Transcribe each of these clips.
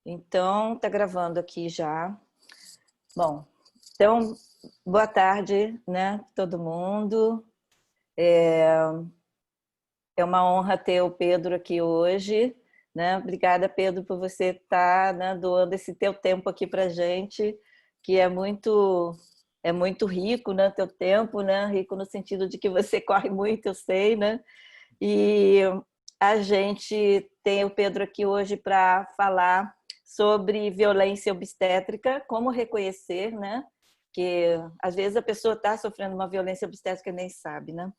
Então, tá gravando aqui já. Bom, então, boa tarde, né, todo mundo. É uma honra ter o Pedro aqui hoje, né? Obrigada, Pedro, por você estar, né, doando esse teu tempo aqui para gente, que é muito rico, né, teu tempo, né? Rico no sentido de que você corre muito, eu sei, né? E a gente tem o Pedro aqui hoje para falar sobre violência obstétrica, como reconhecer, né? Que às vezes a pessoa está sofrendo uma violência obstétrica e nem sabe, né?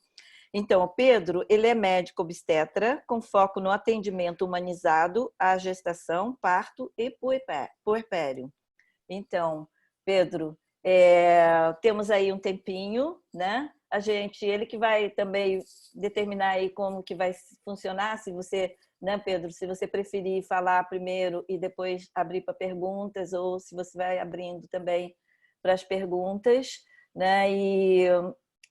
Então, o Pedro, ele é médico obstetra com foco no atendimento humanizado à gestação, parto e puerpério. Então, Pedro, temos aí um tempinho, né? Ele que vai também determinar aí como que vai funcionar, se você, né, Pedro, se você preferir falar primeiro e depois abrir para perguntas, ou se você vai abrindo também para as perguntas, né? E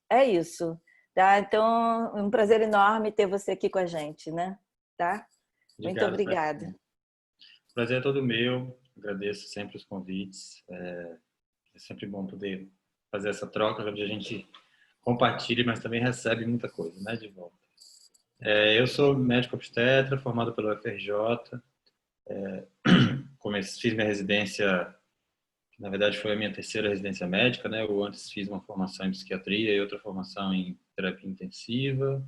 é isso, tá? Então, é um prazer enorme ter você aqui com a gente, né? Tá? Muito Obrigado, obrigada. o prazer é todo meu. Agradeço sempre os convites. É sempre bom poder fazer essa troca, onde a gente compartilha, mas também recebe muita coisa, né, de volta. Eu sou médico obstetra, formado pela UFRJ. Fiz minha residência, que na verdade foi a minha terceira residência médica, né? Eu antes fiz uma formação em psiquiatria e outra formação em terapia intensiva.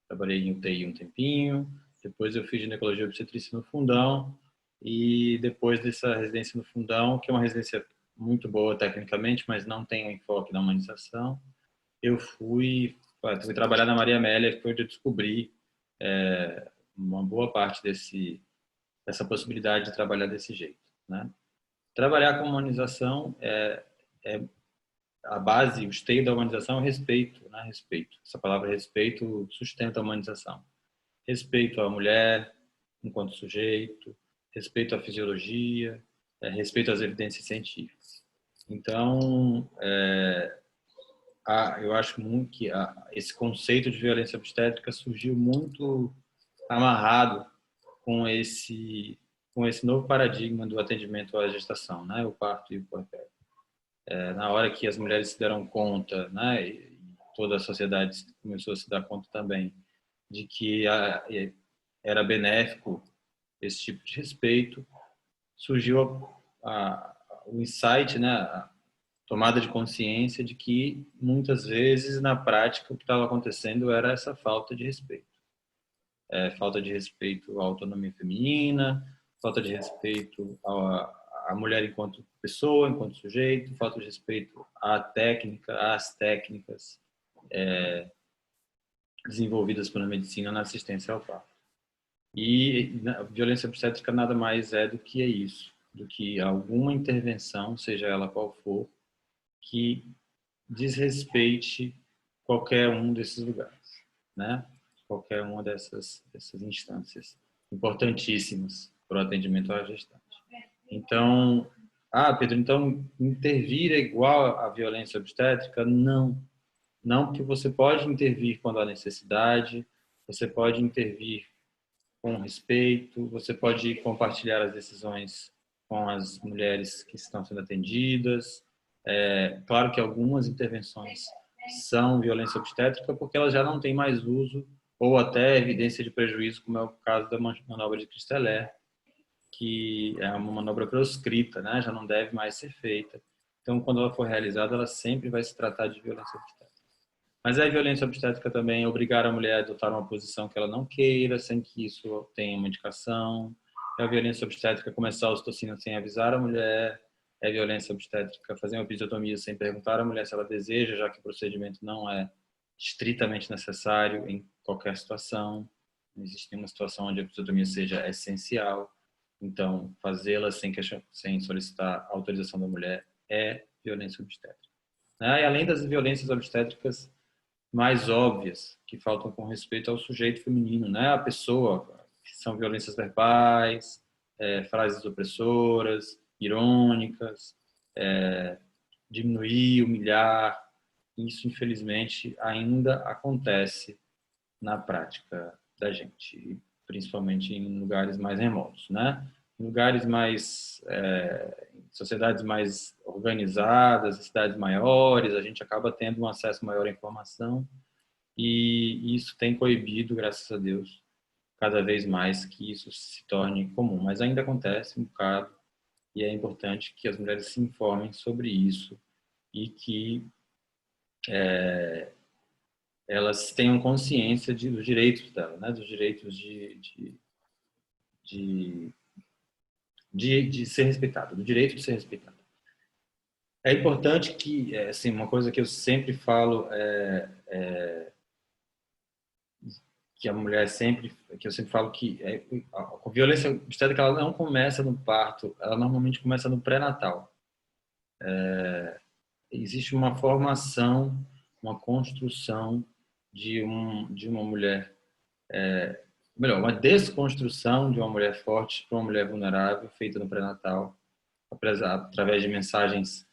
Trabalhei em UTI um tempinho. Depois eu fiz ginecologia e obstetrícia no Fundão. E depois dessa residência no Fundão, que é uma residência muito boa tecnicamente, mas não tem um enfoque na humanização, eu fui trabalhar na Maria Amélia, que foi onde eu descobri uma boa parte dessa possibilidade de trabalhar desse jeito, né? Trabalhar com humanização é a base, o esteio da humanização é o respeito, né? Respeito. Essa palavra respeito sustenta a humanização. Respeito à mulher enquanto sujeito, respeito à fisiologia, respeito às evidências científicas. Então, eu acho muito que esse conceito de violência obstétrica surgiu muito amarrado com esse novo paradigma do atendimento à gestação, né, o parto e o puerpério. Na hora que as mulheres se deram conta, né, e toda a sociedade começou a se dar conta também de que era benéfico esse tipo de respeito, surgiu o insight, né, a tomada de consciência de que muitas vezes na prática o que estava acontecendo era essa falta de respeito. Falta de respeito à autonomia feminina, falta de respeito à mulher enquanto pessoa, enquanto sujeito, falta de respeito às técnicas desenvolvidas pela medicina na assistência ao parto. E a violência obstétrica nada mais é do que isso, do que alguma intervenção, seja ela qual for, que desrespeite qualquer um desses lugares, né? Qualquer uma dessas instâncias importantíssimas para o atendimento à gestante. Então, Pedro, então intervir é igual à violência obstétrica? Não. Não, porque você pode intervir quando há necessidade, você pode intervir com respeito, você pode compartilhar as decisões com as mulheres que estão sendo atendidas. Claro que algumas intervenções são violência obstétrica porque elas já não têm mais uso ou até evidência de prejuízo, como é o caso da manobra de Christeler, que é uma manobra proscrita, né? Já não deve mais ser feita. Então, quando ela for realizada, ela sempre vai se tratar de violência obstétrica. Mas a violência obstétrica também é obrigar a mulher a adotar uma posição que ela não queira, sem que isso tenha uma indicação. É a violência obstétrica começar a ocitocina sem avisar a mulher. É a violência obstétrica fazer uma episiotomia sem perguntar à mulher se ela deseja, já que o procedimento não é estritamente necessário em qualquer situação. Não existe nenhuma situação onde a episiotomia seja essencial. Então, fazê-la sem solicitar a autorização da mulher é violência obstétrica. E além das violências obstétricas mais óbvias, que faltam com respeito ao sujeito feminino, né? A pessoa, que são violências verbais, frases opressoras, irônicas, diminuir, humilhar. Isso, infelizmente, ainda acontece na prática da gente, principalmente em lugares mais remotos, né? lugares mais, sociedades mais organizadas, cidades maiores, a gente acaba tendo um acesso maior à informação e isso tem coibido, graças a Deus, cada vez mais que isso se torne comum. Mas ainda acontece um bocado e é importante que as mulheres se informem sobre isso e que elas tenham consciência dos direitos dela, né? Dos direitos de, de ser respeitada, do direito de ser respeitada. É importante que, assim, uma coisa que eu sempre falo que a mulher sempre, que eu sempre falo que a violência obstétrica ela não começa no parto, ela normalmente começa no pré-natal. Existe uma formação, uma construção de uma mulher, melhor, uma desconstrução de uma mulher forte para uma mulher vulnerável feita no pré-natal, através de mensagens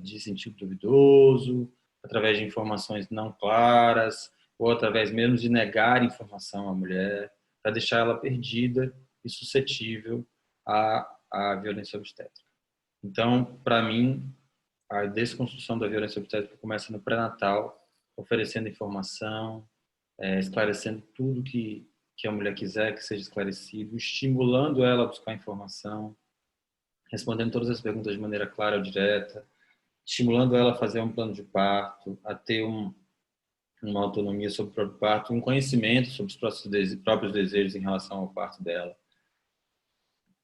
de sentido duvidoso, através de informações não claras, ou através mesmo de negar informação à mulher, para deixar ela perdida e suscetível à violência obstétrica. Então, para mim, a desconstrução da violência obstétrica começa no pré-natal, oferecendo informação, esclarecendo tudo que a mulher quiser que seja esclarecido, estimulando ela a buscar informação, respondendo todas as perguntas de maneira clara ou direta, estimulando ela a fazer um plano de parto, a ter uma autonomia sobre o próprio parto, um conhecimento sobre os próprios desejos em relação ao parto dela,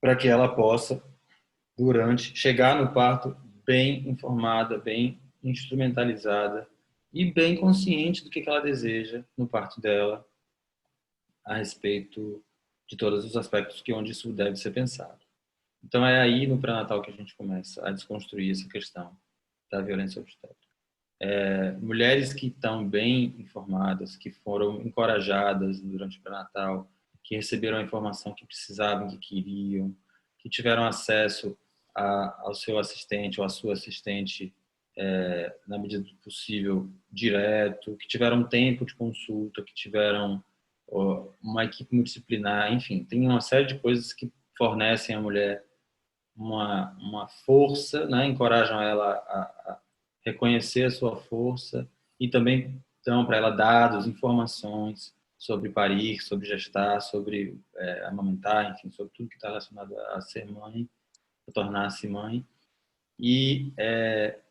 para que ela possa, durante, chegar no parto bem informada, bem instrumentalizada e bem consciente do que ela deseja no parto dela, a respeito de todos os aspectos onde isso deve ser pensado. Então é aí no pré-natal que a gente começa a desconstruir essa questão da violência obstétrica. Mulheres que estão bem informadas, que foram encorajadas durante o pré-natal, que receberam a informação que precisavam, que queriam, que tiveram acesso ao seu assistente ou à sua assistente na medida do possível direto, que tiveram tempo de consulta, que tiveram uma equipe multidisciplinar, enfim, tem uma série de coisas que fornecem à mulher uma força, né? Encorajam ela a reconhecer a sua força e também dão para ela dados, informações sobre parir, sobre gestar, sobre amamentar, enfim, sobre tudo que está relacionado a ser mãe, a tornar-se mãe. E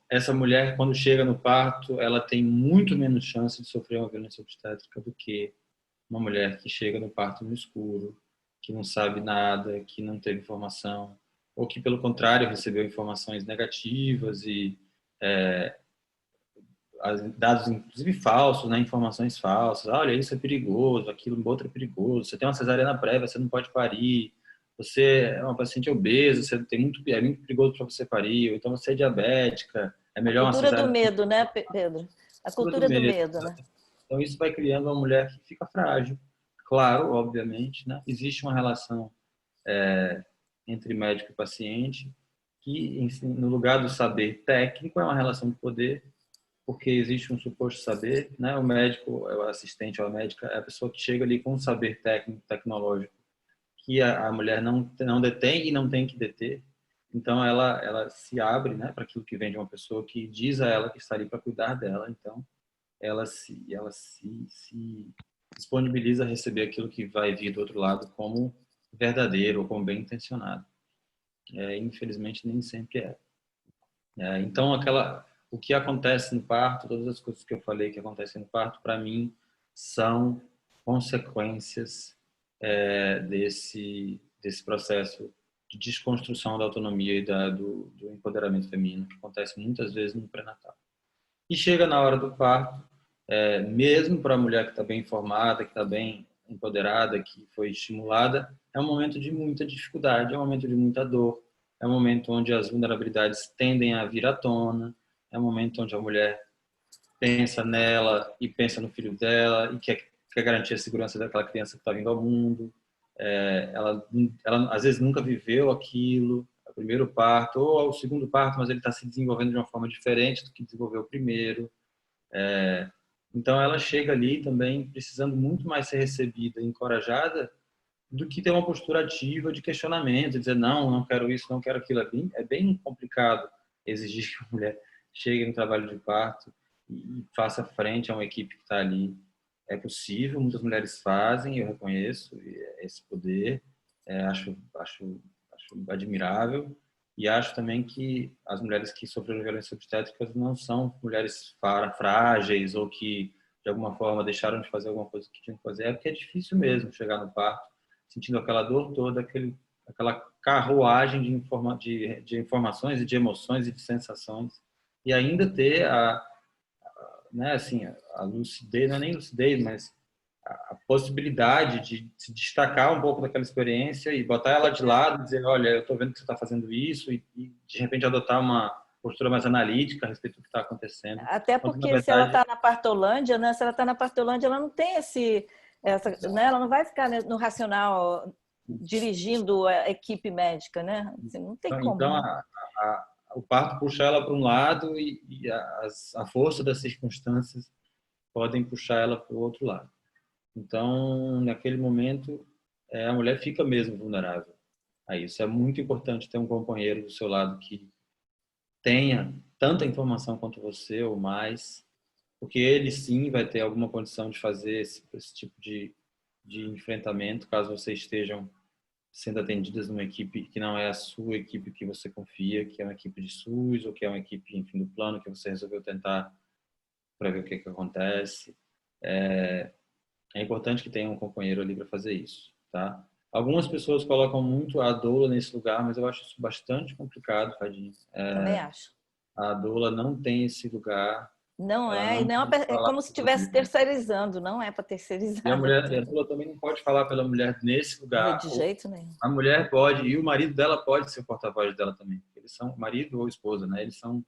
essa mulher, quando chega no parto, ela tem muito menos chance de sofrer uma violência obstétrica do que uma mulher que chega no parto no escuro, que não sabe nada, que não teve informação, ou que, pelo contrário, recebeu informações negativas e dados, inclusive, falsos, né? Informações falsas. Olha, isso é perigoso, aquilo outro é perigoso. Você tem uma cesariana prévia, você não pode parir. Você é uma paciente obesa, você tem é muito perigoso para você parir. Ou então você é diabética, é A melhor uma cultura do cesariana. medo, né, Pedro? A Do cultura do medo. medo, né? Então, isso vai criando uma mulher que fica frágil. Claro, obviamente, né? Existe uma relação entre médico e paciente, que no lugar do saber técnico é uma relação de poder, porque existe um suposto saber, né? O médico, o assistente ou a médica é a pessoa que chega ali com um saber técnico, tecnológico, que a mulher não detém e não tem que deter. Então ela se abre, né, para aquilo que vem de uma pessoa que diz a ela que está ali para cuidar dela. Então ela se disponibiliza a receber aquilo que vai vir do outro lado como verdadeiro ou como bem intencionado. Infelizmente nem sempre é. Então o que acontece no parto, todas as coisas que eu falei que acontecem no parto, para mim são consequências desse processo de desconstrução da autonomia e do empoderamento feminino que acontece muitas vezes no pré-natal. E chega na hora do parto, mesmo para a mulher que está bem informada, que está bem empoderada, que foi estimulada, é um momento de muita dificuldade, é um momento de muita dor, é um momento onde as vulnerabilidades tendem a vir à tona, é um momento onde a mulher pensa nela e pensa no filho dela e quer garantir a segurança daquela criança que está vindo ao mundo. Ela às vezes nunca viveu aquilo, o primeiro parto ou o segundo parto, mas ele está se desenvolvendo de uma forma diferente do que desenvolveu o primeiro. Então ela chega ali também precisando muito mais ser recebida e encorajada do que ter uma postura ativa de questionamento, dizer não, não quero isso, não quero aquilo. É bem complicado exigir que a mulher chegue no trabalho de parto e faça frente a uma equipe que está ali. É possível, muitas mulheres fazem, eu reconheço esse poder, acho admirável, e acho também que as mulheres que sofreram violência obstétrica não são mulheres frágeis ou que de alguma forma deixaram de fazer alguma coisa que tinham que fazer, é porque é difícil mesmo chegar no parto sentindo aquela dor toda, aquela carruagem de informações e de emoções e de sensações, e ainda ter né, assim, a lucidez, não é nem lucidez, mas a possibilidade de se destacar um pouco daquela experiência e botar ela de lado e dizer, olha, eu estou vendo que você está fazendo isso, e de repente adotar uma postura mais analítica a respeito do que está acontecendo. Até Quando, na porque se ela verdade, está na partolândia, né? Se ela está na partolândia, ela não tem né? Ela não vai ficar no racional dirigindo a equipe médica, né? Assim, não tem como, então né? o parto puxa ela para um lado e a força das circunstâncias podem puxar ela para o outro lado. Então, naquele momento, a mulher fica mesmo vulnerável a isso. É muito importante ter um companheiro do seu lado que tenha tanta informação quanto você ou mais, porque ele sim vai ter alguma condição de fazer esse tipo de enfrentamento, caso vocês estejam sendo atendidas numa equipe que não é a sua equipe que você confia, que é uma equipe de SUS ou que é uma equipe, enfim, do plano que você resolveu tentar para ver o que acontece. É importante que tenha um companheiro ali para fazer isso, tá? Algumas pessoas colocam muito a doula nesse lugar, mas eu acho isso bastante complicado, Fadinho. Também acho. A doula não tem esse lugar, Não ela é, e não não pode é falar como se pela estivesse mulher. terceirizando, não é para E a terceirizar. mulher, e a doula também não pode falar pela mulher nesse lugar. De jeito nenhum. A mulher pode, e o marido dela pode ser o porta-voz dela também. Eles são marido ou esposa, né? Eles são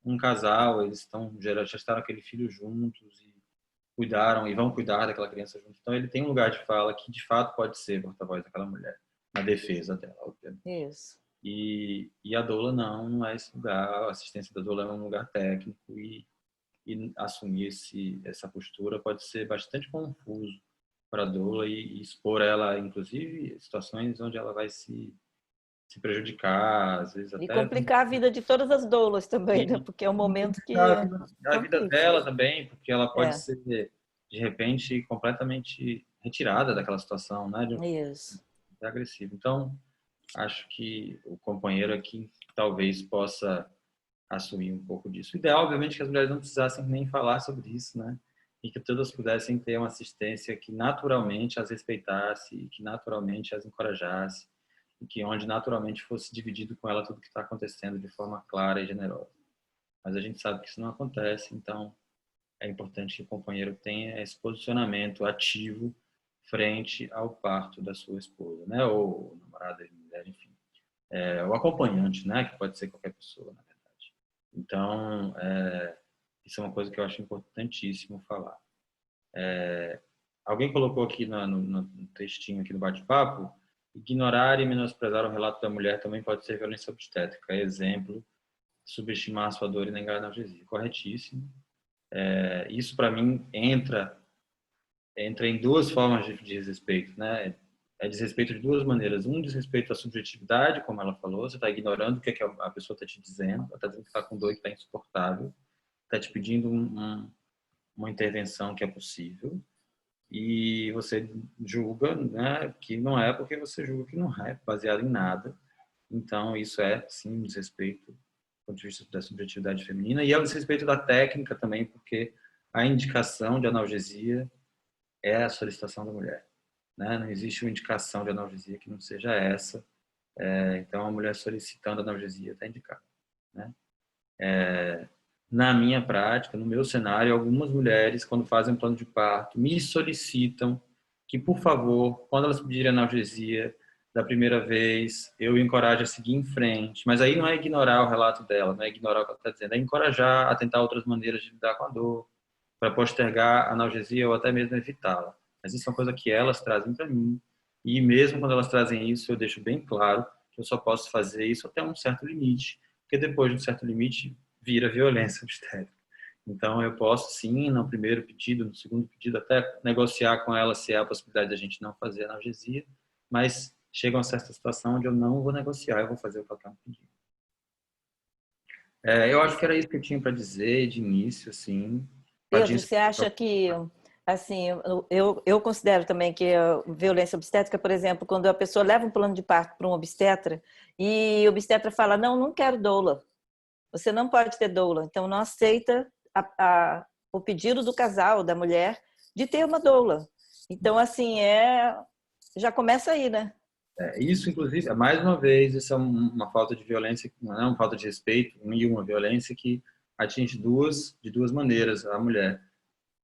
um casal, eles já gestaram aquele filho juntos e cuidaram e vão cuidar daquela criança juntos. Então ele tem um lugar de fala que de fato pode ser porta-voz daquela mulher, na defesa dela, obviamente. Isso. E a doula não é esse lugar, a assistência da doula é um lugar técnico e assumir essa postura pode ser bastante confuso para a doula e expor ela, inclusive, situações onde ela vai se prejudicar, às vezes E até complicar a vida de todas as doulas também, né? e Porque é um momento que complicar a vida complica. dela também, porque ela pode É, ser de repente completamente retirada daquela situação, né, isso. de agressivo. Então, acho que o companheiro aqui talvez possa assumir um pouco disso. O ideal, obviamente, que as mulheres não precisassem nem falar sobre isso, né? E que todas pudessem ter uma assistência que naturalmente as respeitasse, e que naturalmente as encorajasse, e que onde naturalmente fosse dividido com ela tudo que está acontecendo de forma clara e generosa. Mas a gente sabe que isso não acontece, então é importante que o companheiro tenha esse posicionamento ativo frente ao parto da sua esposa, né? Ou namorada, mulher, enfim. O acompanhante, né? Que pode ser qualquer pessoa, na verdade. Então, isso é uma coisa que eu acho importantíssimo falar. Alguém colocou aqui no textinho aqui no bate-papo, ignorar e menosprezar o relato da mulher também pode ser violência obstétrica. Exemplo, subestimar a sua dor e negar a analgesia. Corretíssimo. Isso, para mim, entra em duas formas de desrespeito, né? É desrespeito de duas maneiras. Um, desrespeito à subjetividade, como ela falou, você está ignorando o que, é que a pessoa está te dizendo, ela está dizendo que está com dor e que está insuportável, está te pedindo uma intervenção que é possível, e você julga, né, que não é porque você julga que não é, baseado em nada. Então, isso é, sim, um desrespeito do ponto de vista da subjetividade feminina, e é o desrespeito da técnica também, porque a indicação de analgesia é a solicitação da mulher, né? Não existe uma indicação de analgesia que não seja essa. Então, a mulher solicitando analgesia está indicada, né? Na minha prática, no meu cenário, algumas mulheres, quando fazem um plano de parto, me solicitam que, por favor, quando elas pedirem analgesia da primeira vez, eu encoraje a seguir em frente. Mas aí não é ignorar o relato dela, não é ignorar o que ela está dizendo, é encorajar a tentar outras maneiras de lidar com a dor, para postergar a analgesia ou até mesmo evitá-la. Mas isso é uma coisa que elas trazem para mim. E mesmo quando elas trazem isso, eu deixo bem claro que eu só posso fazer isso até um certo limite, porque depois de um certo limite vira violência obstétrica. Então eu posso sim, no primeiro pedido, no segundo pedido, até negociar com ela se há a possibilidade de a gente não fazer analgesia, mas chega uma certa situação onde eu não vou negociar, eu vou fazer o que ela está me pedindo. Eu acho que era isso que eu tinha para dizer de início, assim. Pedro, você acha que, assim, eu considero também que a violência obstétrica, por exemplo, quando a pessoa leva um plano de parto para um obstetra e o obstetra fala, não, não quero doula, você não pode ter doula, então não aceita o pedido do casal, da mulher, de ter uma doula. Então, assim, já começa aí, né? Isso, inclusive, mais uma vez, isso é uma falta de violência, não é uma falta de respeito, e uma violência que atinge de duas maneiras a mulher.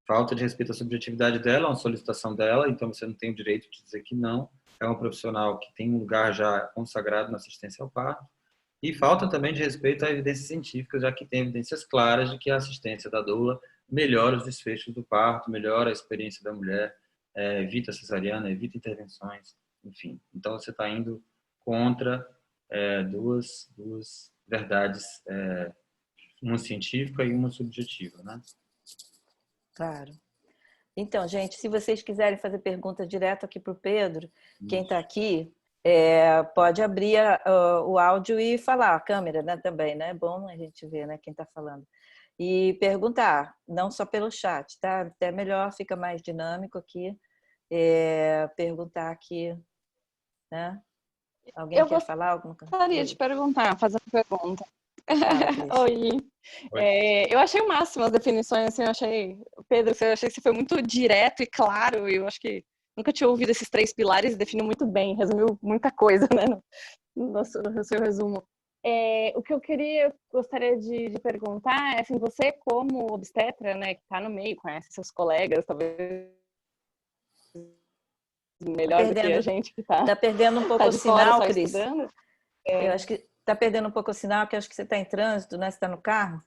Falta de respeito à subjetividade dela, uma solicitação dela, então você não tem o direito de dizer que não. É uma profissional que tem um lugar já consagrado na assistência ao parto. E falta também de respeito à evidência científica, já que tem evidências claras de que a assistência da doula melhora os desfechos do parto, melhora a experiência da mulher, evita cesariana, evita intervenções, enfim. Então você está indo contra duas verdades, uma científica e uma subjetiva, né? Claro. Então, gente, se vocês quiserem fazer perguntas direto aqui para o Pedro, quem está aqui, pode abrir o áudio e falar, a câmera, né, também, né? É bom a gente ver, né, quem está falando. E perguntar, não só pelo chat, tá? Até melhor, fica mais dinâmico aqui. Perguntar aqui, né? Alguém quer falar alguma coisa? Eu gostaria de perguntar, fazer uma pergunta. Oi. Eu achei o máximo as definições, assim, Pedro, eu achei que você foi muito direto e claro, eu acho que nunca tinha ouvido esses 3 pilares e definiu muito bem, resumiu muita coisa, né, no seu resumo. O que gostaria de perguntar é, assim, você como obstetra, né, que está no meio, conhece seus colegas, talvez melhor do que a gente que está perdendo um pouco tá o sinal, Cris. Estudando. Eu acho que está perdendo um pouco o sinal, que eu acho que você está em trânsito, né? Você está no carro.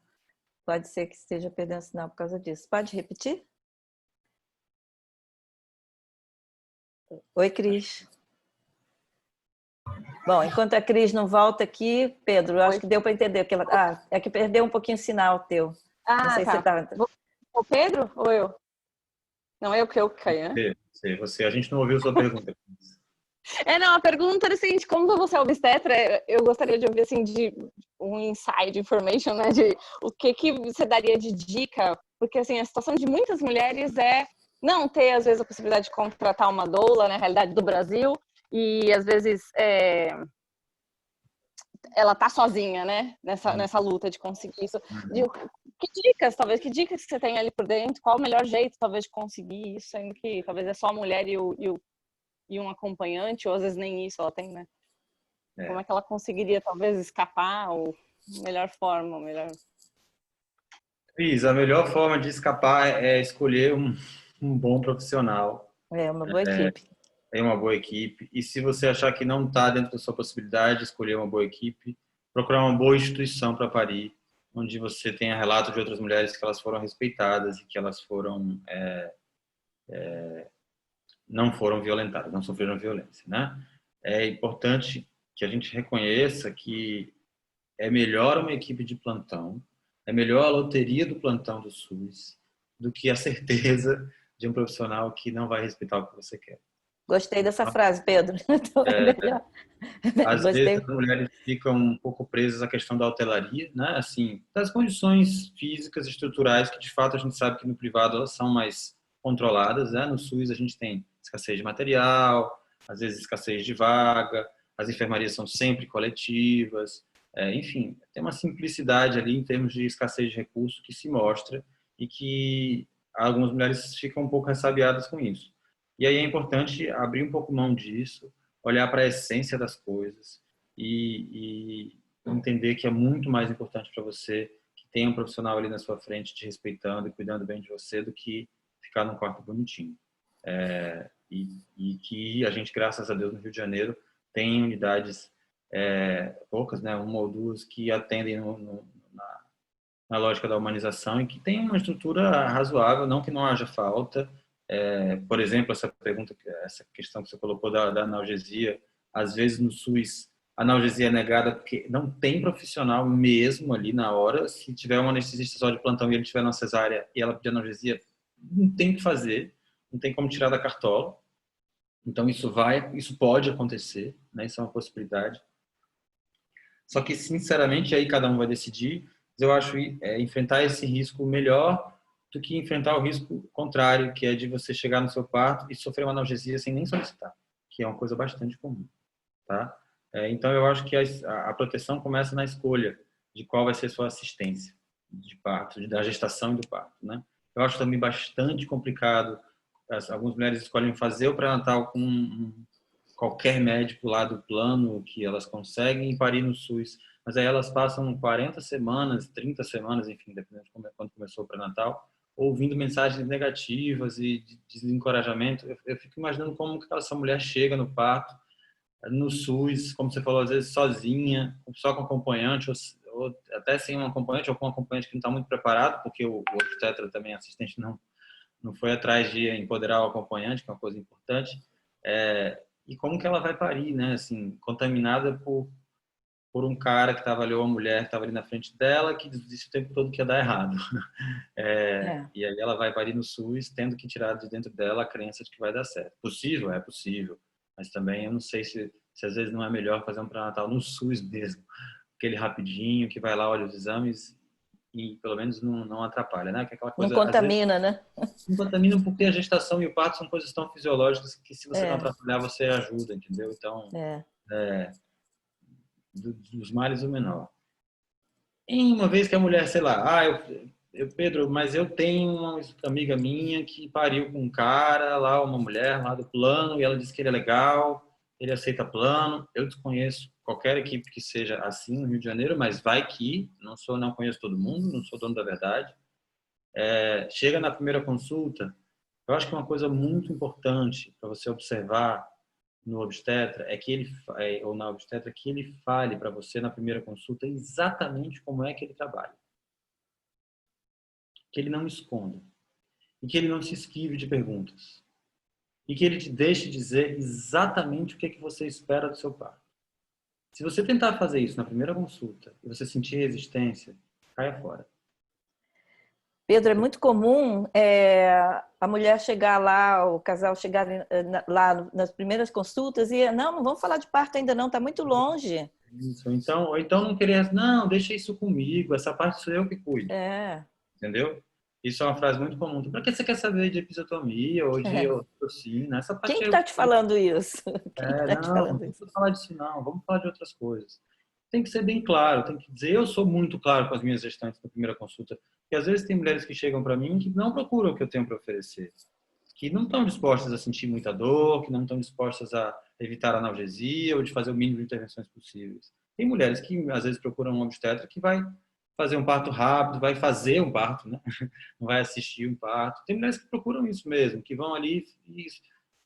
Pode ser que esteja perdendo o sinal por causa disso. Pode repetir? Oi, Cris. Bom, enquanto a Cris não volta aqui, Pedro, eu acho que deu para entender que ela. É que perdeu um pouquinho o sinal teu. Não sei se você tá. O Pedro ou eu? Não, eu que caí, né? Você. A gente não ouviu sua pergunta. Não, a pergunta era a seguinte, como você é obstetra, eu gostaria de ouvir, assim, de um inside information, né, de o que você daria de dica, porque, assim, a situação de muitas mulheres é não ter, às vezes, a possibilidade de contratar uma doula, na realidade do Brasil, e, às vezes, ela tá sozinha, né, nessa luta de conseguir isso. Que dicas você tem ali por dentro? Qual o melhor jeito, talvez, de conseguir isso, sendo que talvez é só a mulher e um acompanhante, ou às vezes nem isso ela tem, né? Como é que ela conseguiria, talvez, escapar, ou melhor forma, melhor... Cris, a melhor forma de escapar é escolher um bom profissional. Uma boa equipe. Uma boa equipe. E se você achar que não está dentro da sua possibilidade, escolher uma boa equipe, procurar uma boa instituição para parir, onde você tenha relato de outras mulheres que elas foram respeitadas e que elas foram não foram violentadas, não sofreram violência, né? É importante que a gente reconheça que é melhor uma equipe de plantão, é melhor a loteria do plantão do SUS do que a certeza de um profissional que não vai respeitar o que você quer. Gostei dessa frase, Pedro. Às vezes as mulheres ficam um pouco presas à questão da hotelaria, né? Assim, das condições físicas e estruturais que de fato a gente sabe que no privado elas são mais controladas, né? No SUS a gente tem escassez de material, às vezes escassez de vaga, as enfermarias são sempre coletivas, enfim, tem uma simplicidade ali em termos de escassez de recursos que se mostra e que algumas mulheres ficam um pouco ressabiadas com isso. E aí é importante abrir um pouco mão disso, olhar para a essência das coisas e entender que é muito mais importante para você que tenha um profissional ali na sua frente te respeitando e cuidando bem de você do que ficar num quarto bonitinho. E que a gente, graças a Deus, no Rio de Janeiro, tem unidades poucas, né, uma ou duas, que atendem na lógica da humanização e que tem uma estrutura razoável, não que não haja falta. Por exemplo, essa questão que você colocou da analgesia, às vezes no SUS a analgesia é negada porque não tem profissional mesmo ali na hora. Se tiver um anestesista só de plantão e ele tiver na cesárea e ela pedir analgesia, não tem o que fazer, não tem como tirar da cartola. Então isso pode acontecer, né? Isso é uma possibilidade. Só que, sinceramente, aí cada um vai decidir. Eu acho enfrentar esse risco melhor do que enfrentar o risco contrário, que é de você chegar no seu parto e sofrer uma analgesia sem nem solicitar, que é uma coisa bastante comum, tá? Então, eu acho que a proteção começa na escolha de qual vai ser sua assistência de parto, da gestação e do parto, né? Eu acho também bastante complicado. Algumas mulheres escolhem fazer o pré-natal com qualquer médico lá do plano que elas conseguem parir no SUS, mas aí elas passam 40 semanas, 30 semanas, enfim, dependendo de quando começou o pré-natal, ouvindo mensagens negativas e de desencorajamento. Eu fico imaginando como que essa mulher chega no parto, no SUS, como você falou, às vezes sozinha, só com acompanhante, ou até sem um acompanhante, ou com um acompanhante que não está muito preparado, porque o obstetra também, assistente, não foi atrás de empoderar o acompanhante, que é uma coisa importante. E como que ela vai parir, né? Assim, contaminada por um cara que estava ali, ou uma mulher que estava ali na frente dela, que disse o tempo todo que ia dar errado. E aí ela vai parir no SUS, tendo que tirar de dentro dela a crença de que vai dar certo. Possível? É possível. Mas também eu não sei se às vezes não é melhor fazer um pré-natal no SUS mesmo. Aquele rapidinho, que vai lá, olha os exames e pelo menos não atrapalha, né? Que é aquela Não coisa, contamina, né? não contamina porque a gestação e o parto são coisas tão fisiológicas que se você não É, atrapalhar, você ajuda, entendeu? Então, é. dos males o menor. Em uma vez que a mulher, sei lá, Pedro, mas eu tenho uma amiga minha que pariu com um cara lá, uma mulher lá do plano, e ela disse que ele é legal, ele aceita plano. Eu desconheço qualquer equipe que seja assim no Rio de Janeiro, mas vai que, não conheço todo mundo, não sou dono da verdade. Chega na primeira consulta, eu acho que uma coisa muito importante para você observar no obstetra é que ou na obstetra, que ele fale para você na primeira consulta exatamente como é que ele trabalha. Que ele não esconda. E que ele não se esquive de perguntas. E que ele te deixe dizer exatamente o que é que você espera do seu parto. Se você tentar fazer isso na primeira consulta e você sentir resistência, caia fora. Pedro, é muito comum a mulher chegar lá, o casal chegar lá nas primeiras consultas e não vamos falar de parto ainda não, está muito longe. Isso. Ou então não querer, não, deixa isso comigo, essa parte sou eu que cuido. É. Entendeu? Isso é uma frase muito comum. Para que você quer saber de episiotomia ou de oxitocina? Essa parte Quem que está te falando isso? Quem que tá te não falando isso? vamos falar disso não, vamos falar de outras coisas. Tem que ser bem claro, tem que dizer, eu sou muito claro com as minhas gestantes na primeira consulta, porque às vezes tem mulheres que chegam para mim que não procuram o que eu tenho para oferecer, que não estão dispostas a sentir muita dor, que não estão dispostas a evitar a analgesia ou de fazer o mínimo de intervenções possíveis. Tem mulheres que às vezes procuram um obstetra que vai fazer um parto rápido, vai fazer um parto, né? Não vai assistir um parto. Tem mulheres que procuram isso mesmo, que vão ali e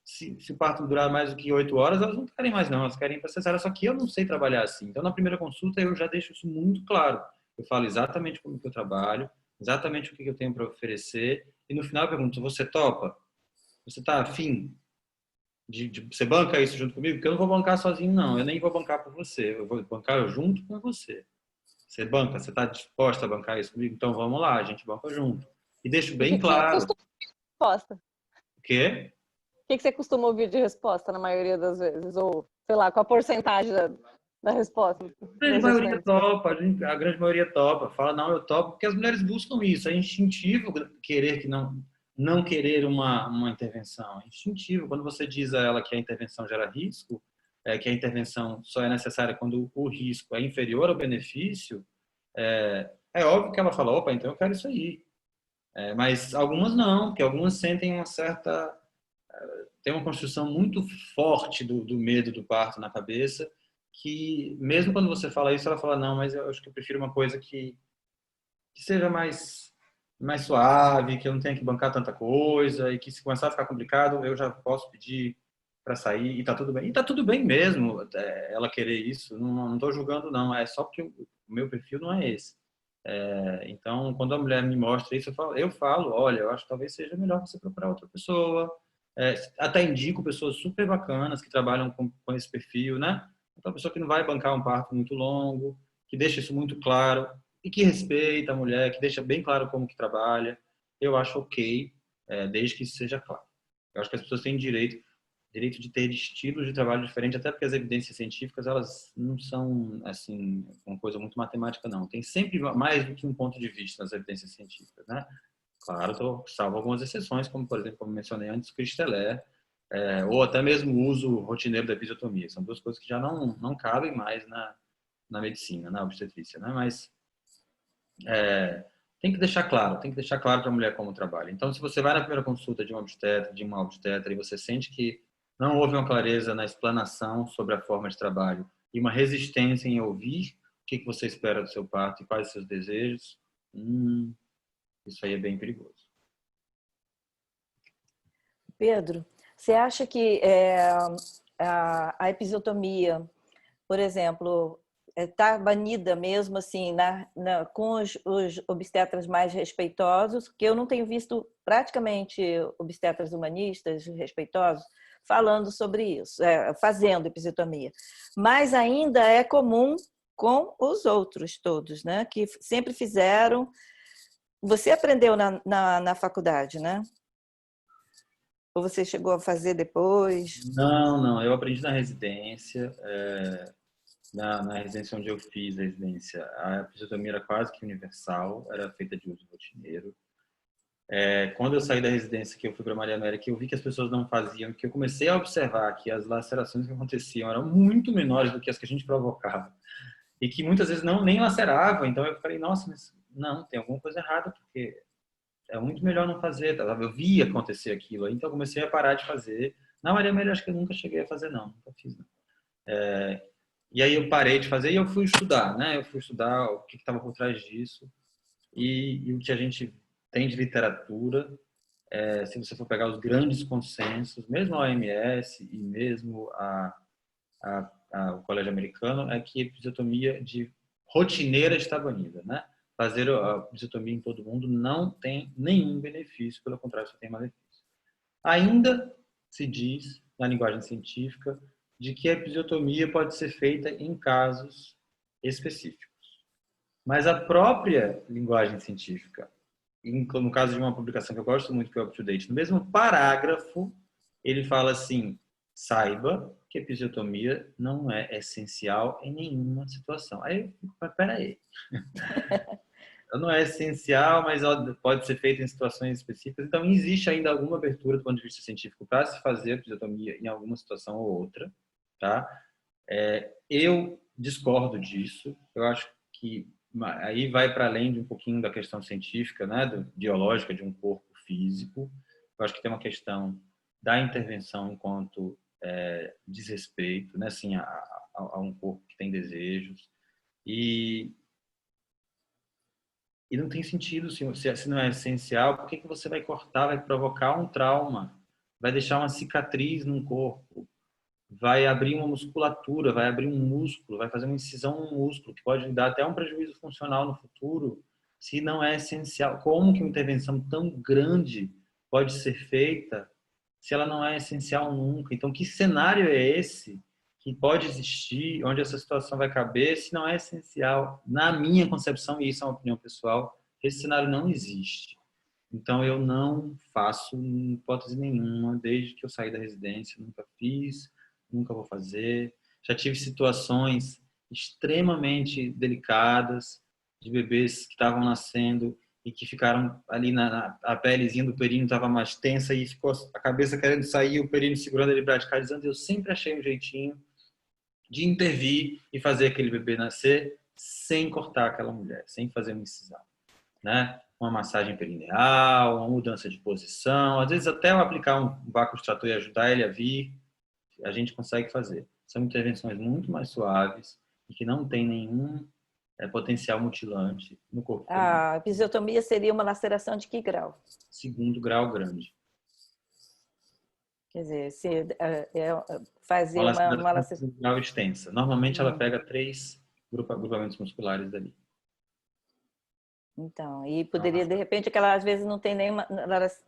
se o parto durar mais do que 8 horas, elas não querem mais não, elas querem ir para cesárea, só que eu não sei trabalhar assim. Então, na primeira consulta, eu já deixo isso muito claro. Eu falo exatamente como que eu trabalho, exatamente o que eu tenho para oferecer, e no final eu pergunto, você topa? Você está afim? Você banca isso junto comigo? Porque eu não vou bancar sozinho, não. Eu nem vou bancar por você. Eu vou bancar junto com você. Você banca? Você está disposta a bancar isso comigo? Então vamos lá, a gente banca junto. E deixo bem claro. Resposta. O quê? O que você costuma ouvir de resposta na maioria das vezes? Ou, sei lá, qual a porcentagem da resposta? A grande maioria topa, a grande maioria topa. Fala, não, eu topo, porque as mulheres buscam isso. É instintivo querer que não querer uma intervenção. É instintivo. Quando você diz a ela que a intervenção gera risco, que a intervenção só é necessária quando o risco é inferior ao benefício, é óbvio que ela fala, opa, então eu quero isso aí. Mas algumas não, porque algumas sentem uma certa... Tem uma construção muito forte do medo do parto na cabeça, que mesmo quando você fala isso, ela fala, não, mas eu acho que eu prefiro uma coisa que seja mais suave, que eu não tenha que bancar tanta coisa, e que se começar a ficar complicado, eu já posso pedir para sair, e tá tudo bem. E tá tudo bem mesmo ela querer isso, não estou julgando não, é só porque o meu perfil não é esse. Então, quando a mulher me mostra isso, eu falo, olha, eu acho que talvez seja melhor você procurar outra pessoa. Até indico pessoas super bacanas que trabalham com esse perfil, né? Então, a pessoa que não vai bancar um parto muito longo, que deixa isso muito claro e que respeita a mulher, que deixa bem claro como que trabalha. Eu acho ok, desde que isso seja claro. Eu acho que as pessoas têm direito direito de ter estilos de trabalho diferentes, até porque as evidências científicas, elas não são, assim, uma coisa muito matemática, não. Tem sempre mais do que um ponto de vista nas evidências científicas, né? Claro, salvo algumas exceções, como, por exemplo, como mencionei antes, Christeller, ou até mesmo o uso rotineiro da episiotomia. São duas coisas que já não cabem mais na medicina, na obstetrícia, né? Mas tem que deixar claro para a mulher como trabalha. Então, se você vai na primeira consulta de uma obstetra e você sente que não houve uma clareza na explanação sobre a forma de trabalho e uma resistência em ouvir o que você espera do seu parto e quais os seus desejos, isso aí é bem perigoso. Pedro, você acha que a episiotomia, por exemplo, está banida mesmo assim com os obstetras mais respeitosos, que eu não tenho visto praticamente obstetras humanistas respeitosos falando sobre isso, fazendo episiotomia, mas ainda é comum com os outros todos, né? Que sempre fizeram. Você aprendeu na faculdade, né? Ou você chegou a fazer depois? Não, eu aprendi na residência. Na residência onde eu fiz a residência, a episiotomia era quase que universal, era feita de uso rotineiro. Quando eu saí da residência, que eu fui para Maria América, eu vi que as pessoas não faziam, que eu comecei a observar que as lacerações que aconteciam eram muito menores do que as que a gente provocava. E que muitas vezes nem laceravam. Então eu falei, nossa, mas não, tem alguma coisa errada, porque é muito melhor não fazer. Tá? Eu via acontecer aquilo, então eu comecei a parar de fazer. Na Maria América, acho que eu nunca cheguei a fazer, não. Nunca fiz, não. E aí eu parei de fazer e eu fui estudar, né? Eu fui estudar o que estava por trás disso e o que a gente tem de literatura. Se você for pegar os grandes consensos, mesmo a OMS e mesmo o Colégio Americano, é que a episiotomia rotineira está banida, né? Fazer a episiotomia em todo mundo não tem nenhum benefício, pelo contrário, só tem malefício. Ainda se diz, na linguagem científica, de que a episiotomia pode ser feita em casos específicos. Mas a própria linguagem científica, no caso de uma publicação que eu gosto muito, que é o Up to Date, no mesmo parágrafo, ele fala assim, saiba que a episiotomia não é essencial em nenhuma situação. Aí eu fico, peraí. Não é essencial, mas pode ser feita em situações específicas. Então, existe ainda alguma abertura do ponto de vista científico para se fazer a episiotomia em alguma situação ou outra. Tá? Eu discordo disso. Eu acho que aí vai para além de um pouquinho da questão científica, né, biológica de um corpo físico. Eu acho que tem uma questão da intervenção enquanto desrespeito, né, assim, a um corpo que tem desejos. E não tem sentido, se não é essencial, por que você vai cortar, vai provocar um trauma, vai deixar uma cicatriz num corpo, vai abrir uma musculatura, vai abrir um músculo, vai fazer uma incisão no músculo, que pode dar até um prejuízo funcional no futuro, se não é essencial. Como que uma intervenção tão grande pode ser feita se ela não é essencial nunca? Então, que cenário é esse que pode existir, onde essa situação vai caber, se não é essencial? Na minha concepção, e isso é uma opinião pessoal, esse cenário não existe. Então, eu não faço, em hipótese nenhuma, desde que eu saí da residência, nunca fiz, nunca vou fazer. Já tive situações extremamente delicadas de bebês que estavam nascendo e que ficaram ali a pelezinha do períneo estava mais tensa e ficou a cabeça querendo sair, o períneo segurando ele bradicalizando. Eu sempre achei um jeitinho de intervir e fazer aquele bebê nascer sem cortar aquela mulher, sem fazer uma incisão, né? Uma massagem perineal, uma mudança de posição, às vezes até eu aplicar um vácuo extrator e ajudar ele a vir, a gente consegue fazer. São intervenções muito mais suaves e que não tem nenhum potencial mutilante no corpo. A episiotomia seria uma laceração de que grau? 2º grau grande. Quer dizer, fazer uma laceração de grau extensa. Normalmente ela pega 3 grupamentos musculares dali. Então, e poderia, de repente, aquela às vezes não tem nenhuma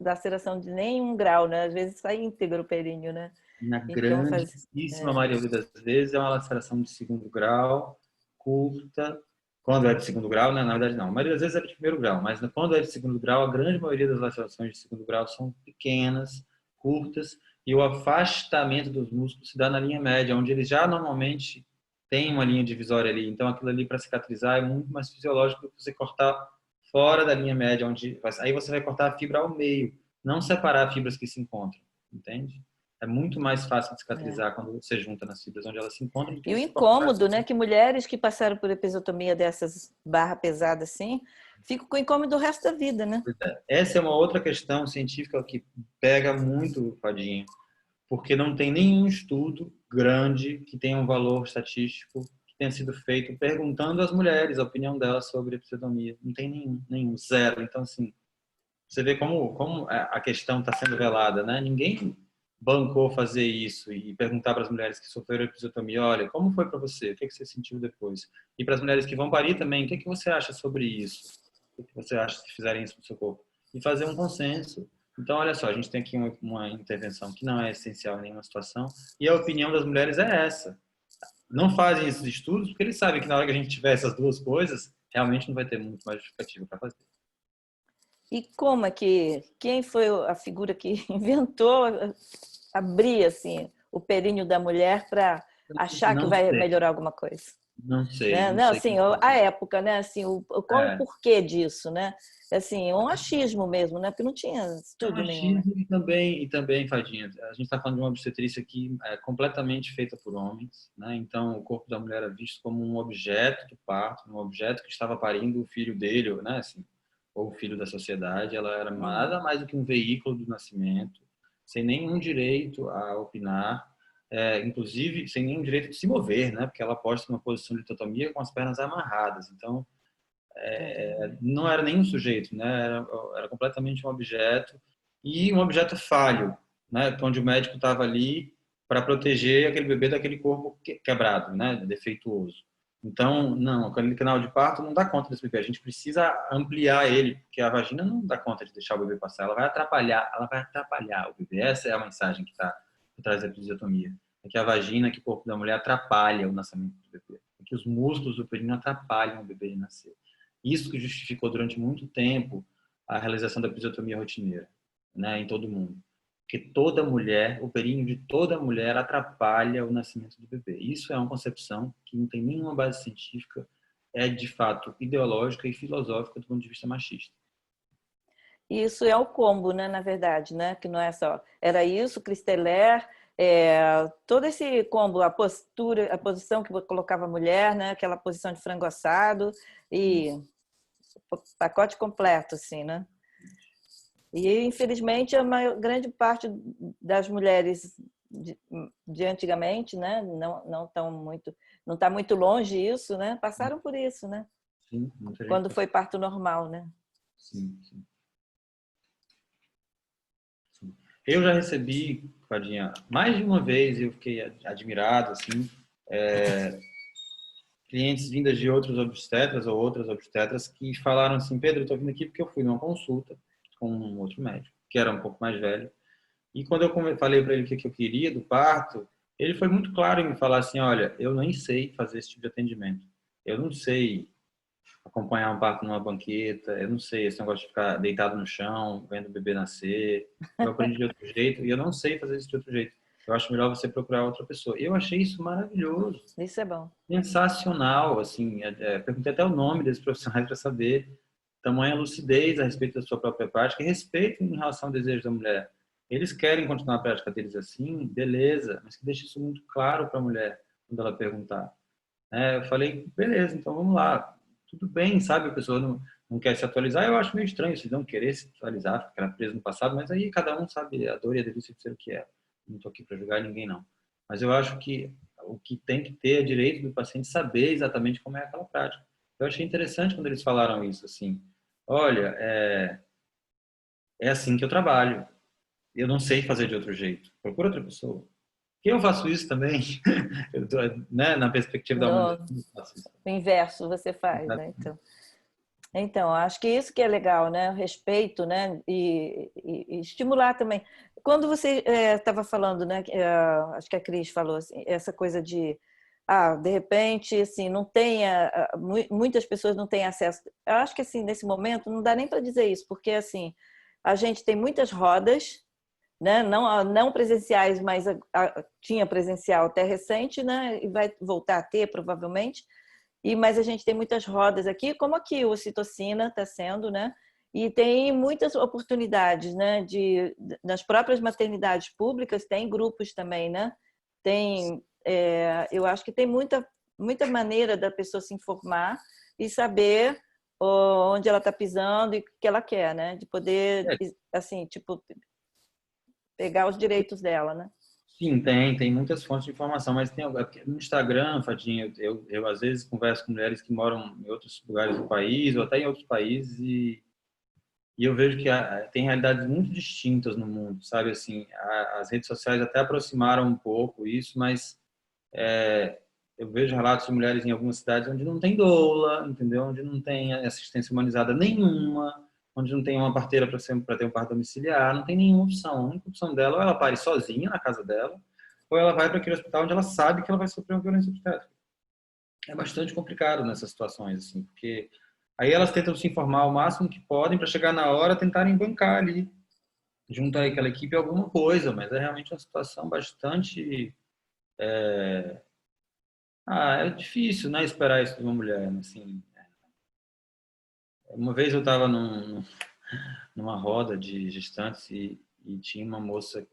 laceração de nenhum grau, né? Às vezes sai íntegro o períneo, né? Na grandíssima maioria das vezes é uma laceração de 2º grau, curta. Quando é de 2º grau, né? Na verdade não. A maioria das vezes é de 1º grau, mas quando é de 2º grau, a grande maioria das lacerações de 2º grau são pequenas, curtas, e o afastamento dos músculos se dá na linha média, onde eles já normalmente têm uma linha divisória ali. Então, aquilo ali para cicatrizar é muito mais fisiológico do que você cortar fora da linha média, aí você vai cortar a fibra ao meio, não separar fibras que se encontram, entende? É muito mais fácil de cicatrizar quando você junta nas fibras onde elas se encontram do que E o você cortar. incômodo, né? Que mulheres que passaram por episiotomia dessas barra pesada assim, ficam com incômodo o resto da vida, né? Essa é uma outra questão científica que pega muito, Fadinha, porque não tem nenhum estudo grande que tenha um valor estatístico que tenha sido feito perguntando às mulheres a opinião delas sobre episiotomia. Não tem nenhum, zero. Então, assim, você vê como a questão está sendo velada, né? Ninguém bancou fazer isso e perguntar para as mulheres que sofreram episiotomia, olha, como foi para você? O que você sentiu depois? E para as mulheres que vão parir também, o que você acha sobre isso? O que você acha se fizerem isso no seu corpo? E fazer um consenso. Então, olha só, a gente tem aqui uma intervenção que não é essencial em nenhuma situação e a opinião das mulheres é essa. Não fazem esses estudos porque eles sabem que na hora que a gente tiver essas duas coisas, realmente não vai ter muito mais justificativa para fazer. E como é que quem foi a figura que inventou abrir assim o períneo da mulher para achar que vai melhorar alguma coisa? Não sei. Né? Não, assim, a época, né? Assim, o porquê disso, né? Assim, um achismo mesmo, né? Porque não tinha estudo nenhum. Né? E também, Fadinha, a gente está falando de uma obstetrícia que é completamente feita por homens, né? Então, o corpo da mulher é visto como um objeto do parto, um objeto que estava parindo o filho dele, né? Assim, ou o filho da sociedade. Ela era nada mais do que um veículo do nascimento, sem nenhum direito a opinar, inclusive sem nenhum direito de se mover, né? Porque ela posta numa posição de litotomia com as pernas amarradas. Então, não era nenhum sujeito, né? Era completamente um objeto e um objeto falho, né? Onde o médico estava ali para proteger aquele bebê daquele corpo quebrado, né? Defeituoso. Então, não, aquele canal de parto não dá conta desse bebê. A gente precisa ampliar ele, porque a vagina não dá conta de deixar o bebê passar. Ela vai atrapalhar o bebê. Essa é a mensagem que está por trás da episiotomia. É que a vagina, que o corpo da mulher atrapalha o nascimento do bebê. É que os músculos do períneo atrapalham o bebê de nascer. Isso que justificou durante muito tempo a realização da episiotomia rotineira, né, em todo mundo. Porque toda mulher, o períneo de toda mulher atrapalha o nascimento do bebê. Isso é uma concepção que não tem nenhuma base científica, é de fato ideológica e filosófica do ponto de vista machista. Isso é o combo, né, na verdade, né? Que não é só. Era isso, Cristeller, todo esse combo, a postura, a posição que colocava a mulher, né? Aquela posição de frango assado e pacote completo, assim, né? E infelizmente a grande parte das mulheres de antigamente, né? Não está muito longe isso, né? Passaram por isso, né? Sim, quando foi parto normal, né? Sim. Eu já recebi, Fadinha, mais de uma vez, eu fiquei admirado, assim, clientes vindas de outros obstetras ou outras obstetras que falaram assim, Pedro, eu estou vindo aqui porque eu fui numa consulta com um outro médico, que era um pouco mais velho, e quando eu falei para ele o que eu queria do parto, ele foi muito claro em me falar assim, olha, eu nem sei fazer esse tipo de atendimento, eu não sei acompanhar um parto numa banqueta, eu não sei esse negócio de ficar deitado no chão, vendo o bebê nascer, eu aprendi de outro jeito e eu não sei fazer isso de outro jeito. Eu acho melhor você procurar outra pessoa. Eu achei isso maravilhoso. Isso é bom. Sensacional, assim. Perguntei até o nome desses profissionais para saber tamanha lucidez a respeito da sua própria prática e respeito em relação ao desejo da mulher. Eles querem continuar a prática deles assim, beleza, mas que deixe isso muito claro para a mulher quando ela perguntar. Eu falei, beleza, então vamos lá. Tudo bem, sabe? A pessoa não quer se atualizar. Eu acho meio estranho se não querer se atualizar, ficar preso no passado, mas aí cada um sabe a dor e a delícia de ser o que é. Não estou aqui para julgar ninguém, não. Mas eu acho que o que tem que ter é direito do paciente saber exatamente como é aquela prática. Eu achei interessante quando eles falaram isso, assim, olha, é assim que eu trabalho. Eu não sei fazer de outro jeito. Procura outra pessoa. Que eu faço isso também, eu tô, né, na perspectiva da humanidade. O inverso você faz, né? Então, acho que isso que é legal, né? O respeito, né? E estimular também. Quando você estava falando, né? Acho que a Cris falou assim, essa coisa de repente, assim, não tenha, muitas pessoas não têm acesso. Eu acho que assim, nesse momento não dá nem para dizer isso, porque assim, a gente tem muitas rodas, né? Não presenciais, mas tinha presencial até recente, né? E vai voltar a ter, provavelmente. Mas a gente tem muitas rodas aqui, como aqui o Ocitocina está sendo, né? E tem muitas oportunidades, né? Nas próprias maternidades públicas tem grupos também, né? Eu acho que tem muita maneira da pessoa se informar e saber onde ela está pisando e o que ela quer, né? De poder, assim, tipo, pegar os direitos dela, né? Sim, tem muitas fontes de informação, mas tem no Instagram, Fadinha, eu às vezes converso com mulheres que moram em outros lugares do país ou até em outros países e eu vejo que tem realidades muito distintas no mundo, sabe? Assim, as redes sociais até aproximaram um pouco isso, mas eu vejo relatos de mulheres em algumas cidades onde não tem doula, entendeu? Onde não tem assistência humanizada nenhuma, onde não tem uma parteira para ter um parto domiciliar, não tem nenhuma opção. A única opção dela, ou ela pare sozinha na casa dela, ou ela vai para aquele hospital onde ela sabe que ela vai sofrer uma violência obstétrica. É bastante complicado nessas situações, assim, porque aí elas tentam se informar o máximo que podem para chegar na hora tentarem bancar ali, junto àquela equipe alguma coisa, mas é realmente uma situação bastante é difícil, né, esperar isso de uma mulher, assim. Uma vez eu estava numa roda de gestantes e tinha uma moça,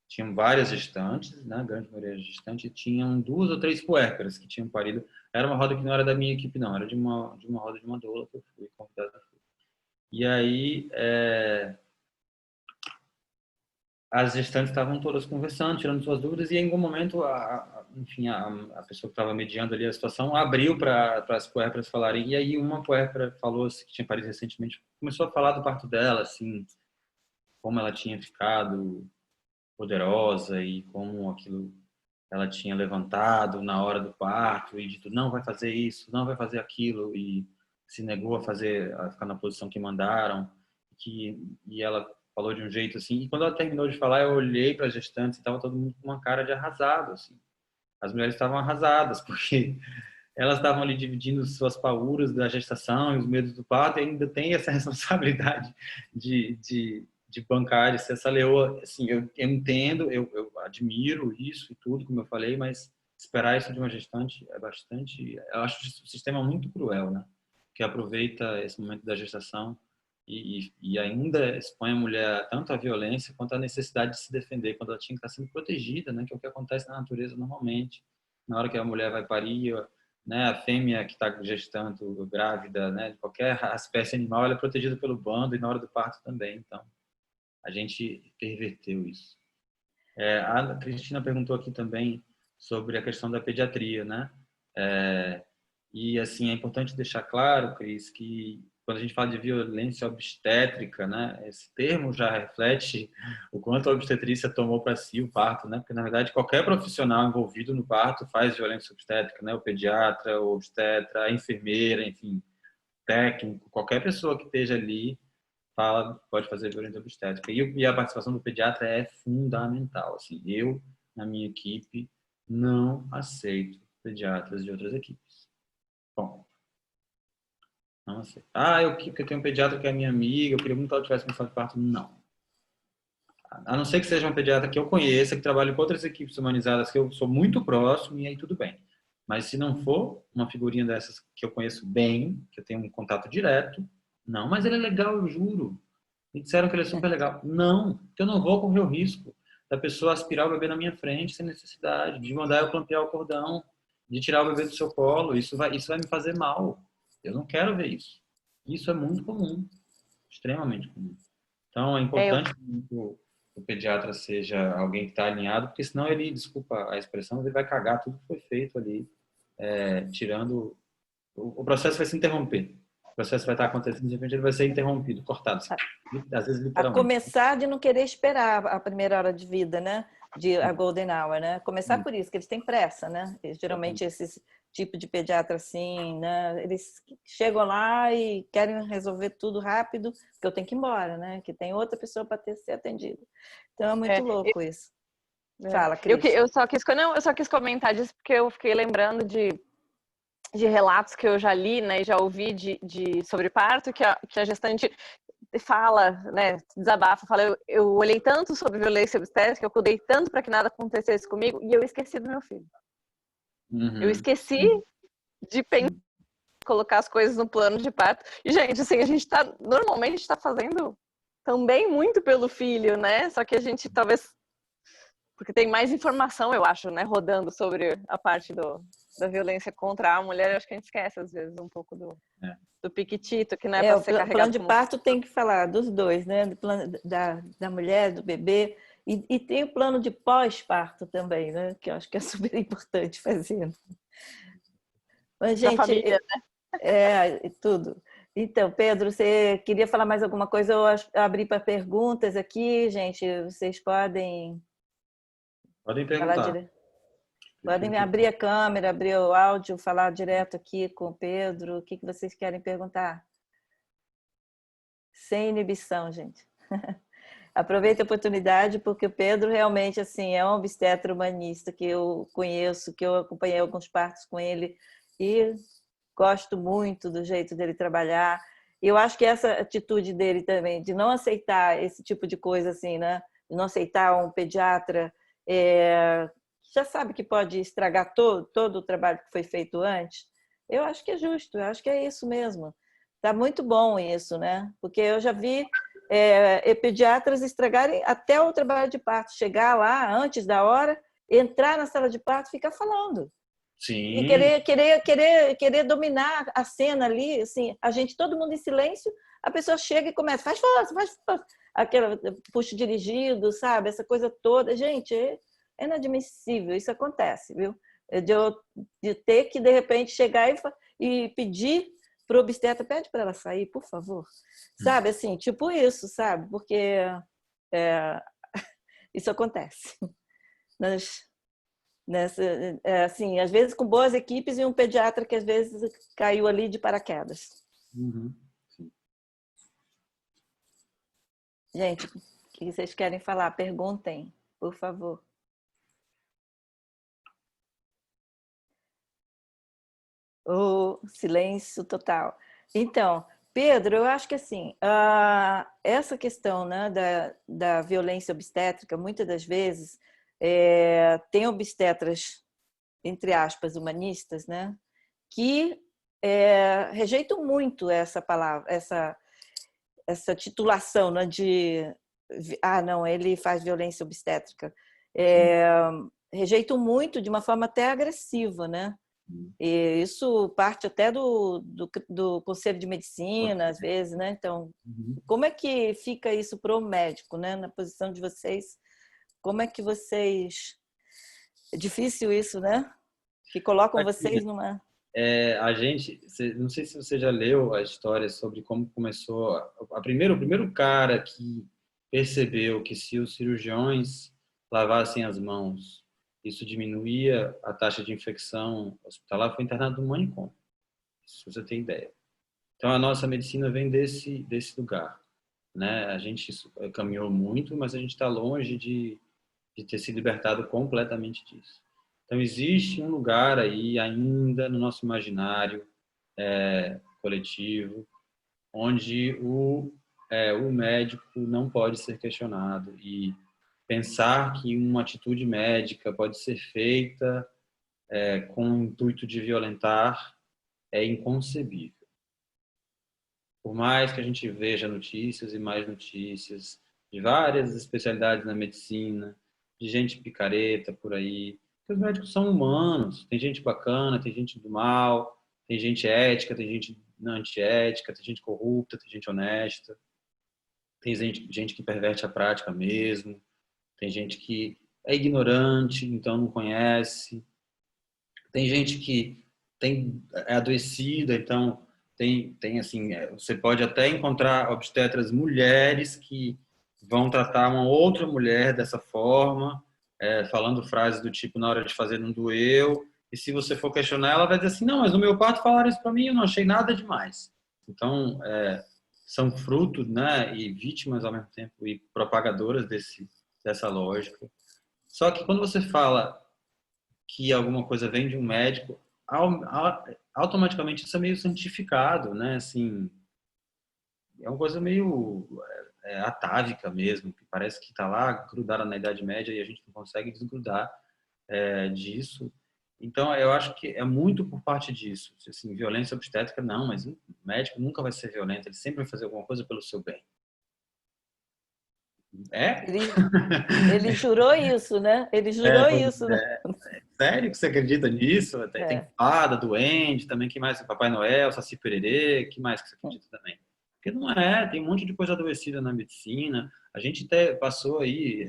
tinham várias gestantes, né, a grande maioria gestantes, e tinham 2 ou 3 puérperas que tinham parido. Era uma roda que não era da minha equipe, não, era de uma roda de uma doula que eu fui convidado. E aí, as gestantes estavam todas conversando, tirando suas dúvidas, e em algum momento, enfim, a pessoa que estava mediando ali a situação abriu para as puérperas falarem. E aí uma puérpera falou que tinha parido recentemente, começou a falar do parto dela, assim, como ela tinha ficado poderosa e como aquilo ela tinha levantado na hora do parto e dito não vai fazer isso, não vai fazer aquilo, e se negou a ficar na posição que mandaram, e ela falou de um jeito assim, e quando ela terminou de falar, eu olhei para as gestantes e estava todo mundo com uma cara de arrasado, assim. As mulheres estavam arrasadas, porque elas estavam ali dividindo suas paúras da gestação e os medos do parto, e ainda tem essa responsabilidade de bancar, de ser essa leoa. Assim, eu entendo, eu admiro isso e tudo, como eu falei, mas esperar isso de uma gestante é bastante... Eu acho o sistema muito cruel, né? Que aproveita esse momento da gestação e ainda expõe a mulher tanto à violência quanto à necessidade de se defender quando ela tinha que estar sendo protegida, né? Que é o que acontece na natureza normalmente. Na hora que a mulher vai parir, né, a fêmea que está gestando, grávida, né, de qualquer espécie animal, ela é protegida pelo bando e na hora do parto também. Então, a gente perverteu isso. A Cristina perguntou aqui também sobre a questão da pediatria, né? E assim é importante deixar claro, Cris, que quando a gente fala de violência obstétrica, né, esse termo já reflete o quanto a obstetrícia tomou para si o parto, né? Porque na verdade qualquer profissional envolvido no parto faz violência obstétrica, né? O pediatra, o obstetra, a enfermeira, enfim, técnico, qualquer pessoa que esteja ali pode fazer violência obstétrica. E a participação do pediatra é fundamental. Assim, eu, na minha equipe, não aceito pediatras de outras equipes. Bom, não aceito. Porque eu tenho um pediatra que é minha amiga, eu queria muito que ela tivesse começado de parto. Não. A não ser que seja uma pediatra que eu conheça, que trabalhe com outras equipes humanizadas, que eu sou muito próximo, e aí tudo bem. Mas se não for uma figurinha dessas que eu conheço bem, que eu tenho um contato direto, não, mas ele é legal, eu juro. Me disseram que ele é super legal. Não, porque eu não vou correr o risco da pessoa aspirar o bebê na minha frente sem necessidade, de mandar eu clampear o cordão, de tirar o bebê do seu colo. Isso vai me fazer mal. Eu não quero ver isso. Isso é muito comum, extremamente comum. Então, é importante que o pediatra seja alguém que está alinhado, porque senão ele, desculpa a expressão, ele vai cagar tudo que foi feito ali, tirando... O processo vai se interromper. O processo vai estar acontecendo, de repente ele vai ser interrompido, cortado, às vezes A literalmente. começar de não querer esperar a primeira hora de vida, né? A golden hour, né? Começar por isso, que eles têm pressa, né? Geralmente esses tipo de pediatra assim, né? Eles chegam lá e querem resolver tudo rápido, porque eu tenho que ir embora, né? Que tem outra pessoa para ser atendida. Então é muito louco isso. Fala, Cris. Eu só quis comentar disso porque eu fiquei lembrando de relatos que eu já li, né, e já ouvi sobre parto, que a gestante fala, né, desabafa, fala, eu olhei tanto sobre violência obstétrica, eu cuidei tanto para que nada acontecesse comigo e eu esqueci do meu filho. Eu esqueci de pensar, colocar as coisas no plano de parto. E, gente, assim, normalmente a gente tá fazendo também muito pelo filho, né? Só que a gente talvez, porque tem mais informação, eu acho, né, rodando sobre a parte da violência contra a mulher, eu acho que a gente esquece, às vezes, um pouco do piquitito, que não é para ser carregado. O plano de como... parto tem que falar dos dois, né? Do plano da mulher, do bebê, e tem o plano de pós-parto também, né? Que eu acho que é super importante fazer. Mas, gente, família, né? Tudo. Então, Pedro, você queria falar mais alguma coisa? Eu abri para perguntas aqui, gente. Vocês podem falar perguntar. direto. Podem abrir a câmera, abrir o áudio, falar direto aqui com o Pedro. O que vocês querem perguntar? Sem inibição, gente. Aproveita a oportunidade, porque o Pedro realmente assim, é um obstetra humanista que eu conheço, que eu acompanhei alguns partos com ele e gosto muito do jeito dele trabalhar. E eu acho que essa atitude dele também, de não aceitar esse tipo de coisa assim, né? De não aceitar um pediatra já sabe que pode estragar todo o trabalho que foi feito antes, eu acho que é justo, eu acho que é isso mesmo. Tá muito bom isso, né? Porque eu já vi pediatras estragarem até o trabalho de parto, chegar lá antes da hora, entrar na sala de parto e ficar falando. Sim. E querer dominar a cena ali, assim, todo mundo em silêncio, a pessoa chega e começa, faz força, aquela puxo dirigido, sabe? Essa coisa toda. Gente, é inadmissível, isso acontece, viu? De ter que, de repente, chegar e pedir para o obstetra, pede para ela sair, por favor. Sabe, assim, tipo isso, sabe? Porque isso acontece. Assim, às vezes com boas equipes e um pediatra que às vezes caiu ali de paraquedas. Sim. Gente, o que vocês querem falar? Perguntem, por favor. O silêncio total. Então, Pedro, eu acho que assim, essa questão, né, da violência obstétrica, muitas das vezes, tem obstetras, entre aspas, humanistas, né, que rejeitam muito essa palavra, essa titulação, né, de não, ele faz violência obstétrica. Rejeitam muito de uma forma até agressiva, né? E isso parte até do Conselho de Medicina, às vezes, né? Então, como é que fica isso para o médico, né? Na posição de vocês, como é que vocês... É difícil isso, né? Que colocam vocês numa... A gente, não sei se você já leu a história sobre como começou. O primeiro cara que percebeu que se os cirurgiões lavassem as mãos, isso diminuía a taxa de infecção hospitalar, foi internado no manicômio, se você tem ideia. Então, a nossa medicina vem desse lugar, né? A gente caminhou muito, mas a gente está longe de ter se libertado completamente disso. Então, existe um lugar aí ainda no nosso imaginário coletivo, onde o médico não pode ser questionado e pensar que uma atitude médica pode ser feita com o intuito de violentar é inconcebível. Por mais que a gente veja notícias e mais notícias de várias especialidades na medicina, de gente picareta por aí, porque os médicos são humanos, tem gente bacana, tem gente do mal, tem gente ética, tem gente não antiética, tem gente corrupta, tem gente honesta, tem gente que perverte a prática mesmo, tem gente que é ignorante, então não conhece, tem gente que é adoecida, então tem assim, você pode até encontrar obstetras mulheres que vão tratar uma outra mulher dessa forma, falando frases do tipo, na hora de fazer não doeu, e se você for questionar, ela vai dizer assim, não, mas no meu parto falaram isso para mim, eu não achei nada demais. Então, são frutos, né, e vítimas ao mesmo tempo, e propagadoras dessa lógica. Só que quando você fala que alguma coisa vem de um médico, automaticamente isso é meio santificado, né? Assim, é uma coisa meio atávica mesmo, que parece que está lá grudada na Idade Média e a gente não consegue desgrudar disso. Então, eu acho que é muito por parte disso. Assim, violência obstétrica, não, mas o médico nunca vai ser violento, ele sempre vai fazer alguma coisa pelo seu bem. É? Ele jurou isso, né? Ele jurou isso, né? Sério que você acredita nisso? Tem fada, duende, também, que mais? Papai Noel, Saci Pererê, que mais que você acredita também? Porque não tem um monte de coisa adoecida na medicina. A gente até passou aí,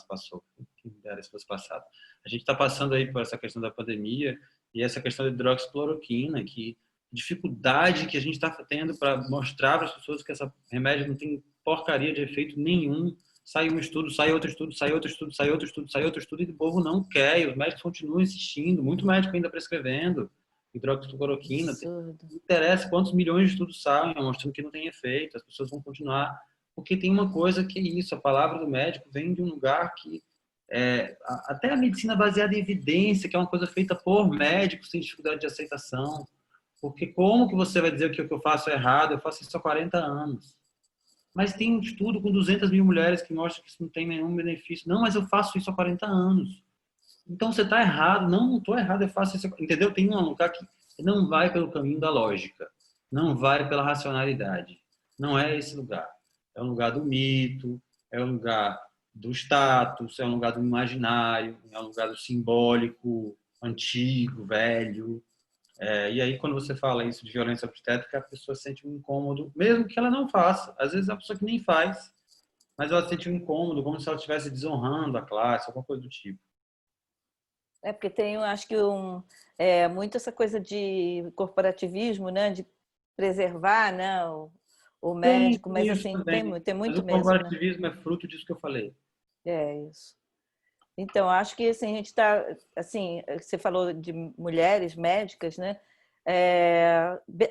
passou, quem dera se fosse passado. A gente está passando aí por essa questão da pandemia e essa questão da hidroxicloroquina, que dificuldade que a gente está tendo para mostrar para as pessoas que esse remédio não tem porcaria de efeito nenhum. Sai um estudo, sai outro estudo, sai outro estudo, sai outro estudo, sai outro estudo, e o povo não quer, e os médicos continuam insistindo, muito médico ainda prescrevendo hidroxicloroquina. Não interessa quantos milhões de estudos saem, mostrando que não tem efeito, as pessoas vão continuar, porque tem uma coisa que é isso, a palavra do médico vem de um lugar que até a medicina baseada em evidência, que é uma coisa feita por médicos, tem dificuldade de aceitação, porque como que você vai dizer que o que eu faço é errado? Eu faço isso há 40 anos. Mas tem um estudo com 200 mil mulheres que mostra que isso não tem nenhum benefício. Não, mas eu faço isso há 40 anos. Então você está errado. Não estou errado, eu faço isso. Entendeu? Tem um lugar que não vai pelo caminho da lógica. Não vai pela racionalidade. Não é esse lugar. É um lugar do mito, é um lugar do status, é um lugar do imaginário, é um lugar do simbólico, antigo, velho. E aí, quando você fala isso de violência obstétrica, a pessoa sente um incômodo, mesmo que ela não faça. Às vezes, é a pessoa que nem faz, mas ela sente um incômodo, como se ela estivesse desonrando a classe, alguma coisa do tipo. Porque tem, acho que, muito essa coisa de corporativismo, né? De preservar, né? O médico, mas assim, tem muito mas o mesmo. corporativismo, né? é fruto disso que eu falei. É isso. Então, acho que assim, a gente está, assim, você falou de mulheres médicas, né?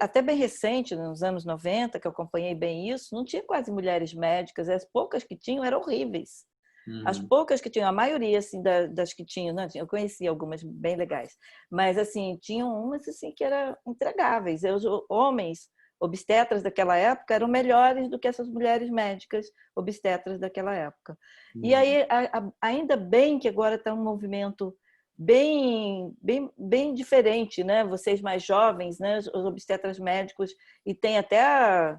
Até bem recente, nos anos 90, que eu acompanhei bem isso, não tinha quase mulheres médicas, as poucas que tinham eram horríveis. As poucas que tinham, a maioria assim, das que tinham, não, eu conheci algumas bem legais, mas assim, tinham umas assim, que eram intragáveis. Os homens obstetras daquela época eram melhores do que essas mulheres médicas obstetras daquela época. E aí, ainda bem que agora está um movimento bem diferente, né? Vocês mais jovens, né? Os obstetras médicos, e tem até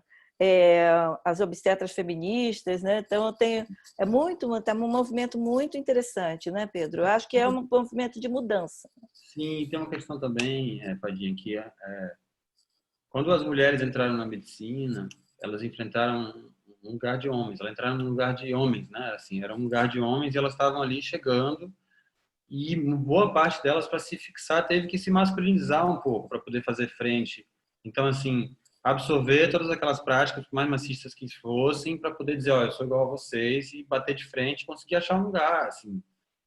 as obstetras feministas, né? Então tá um movimento muito interessante, né, Pedro? Eu acho que é um movimento de mudança. Sim, tem uma questão também, Padinha, que quando as mulheres entraram na medicina, elas enfrentaram um lugar de homens, elas entraram num lugar de homens, né? Assim, era um lugar de homens e elas estavam ali chegando, e boa parte delas, para se fixar, teve que se masculinizar um pouco para poder fazer frente. Então, assim, absorver todas aquelas práticas, por mais machistas que fossem, para poder dizer, eu sou igual a vocês, e bater de frente e conseguir achar um lugar, assim.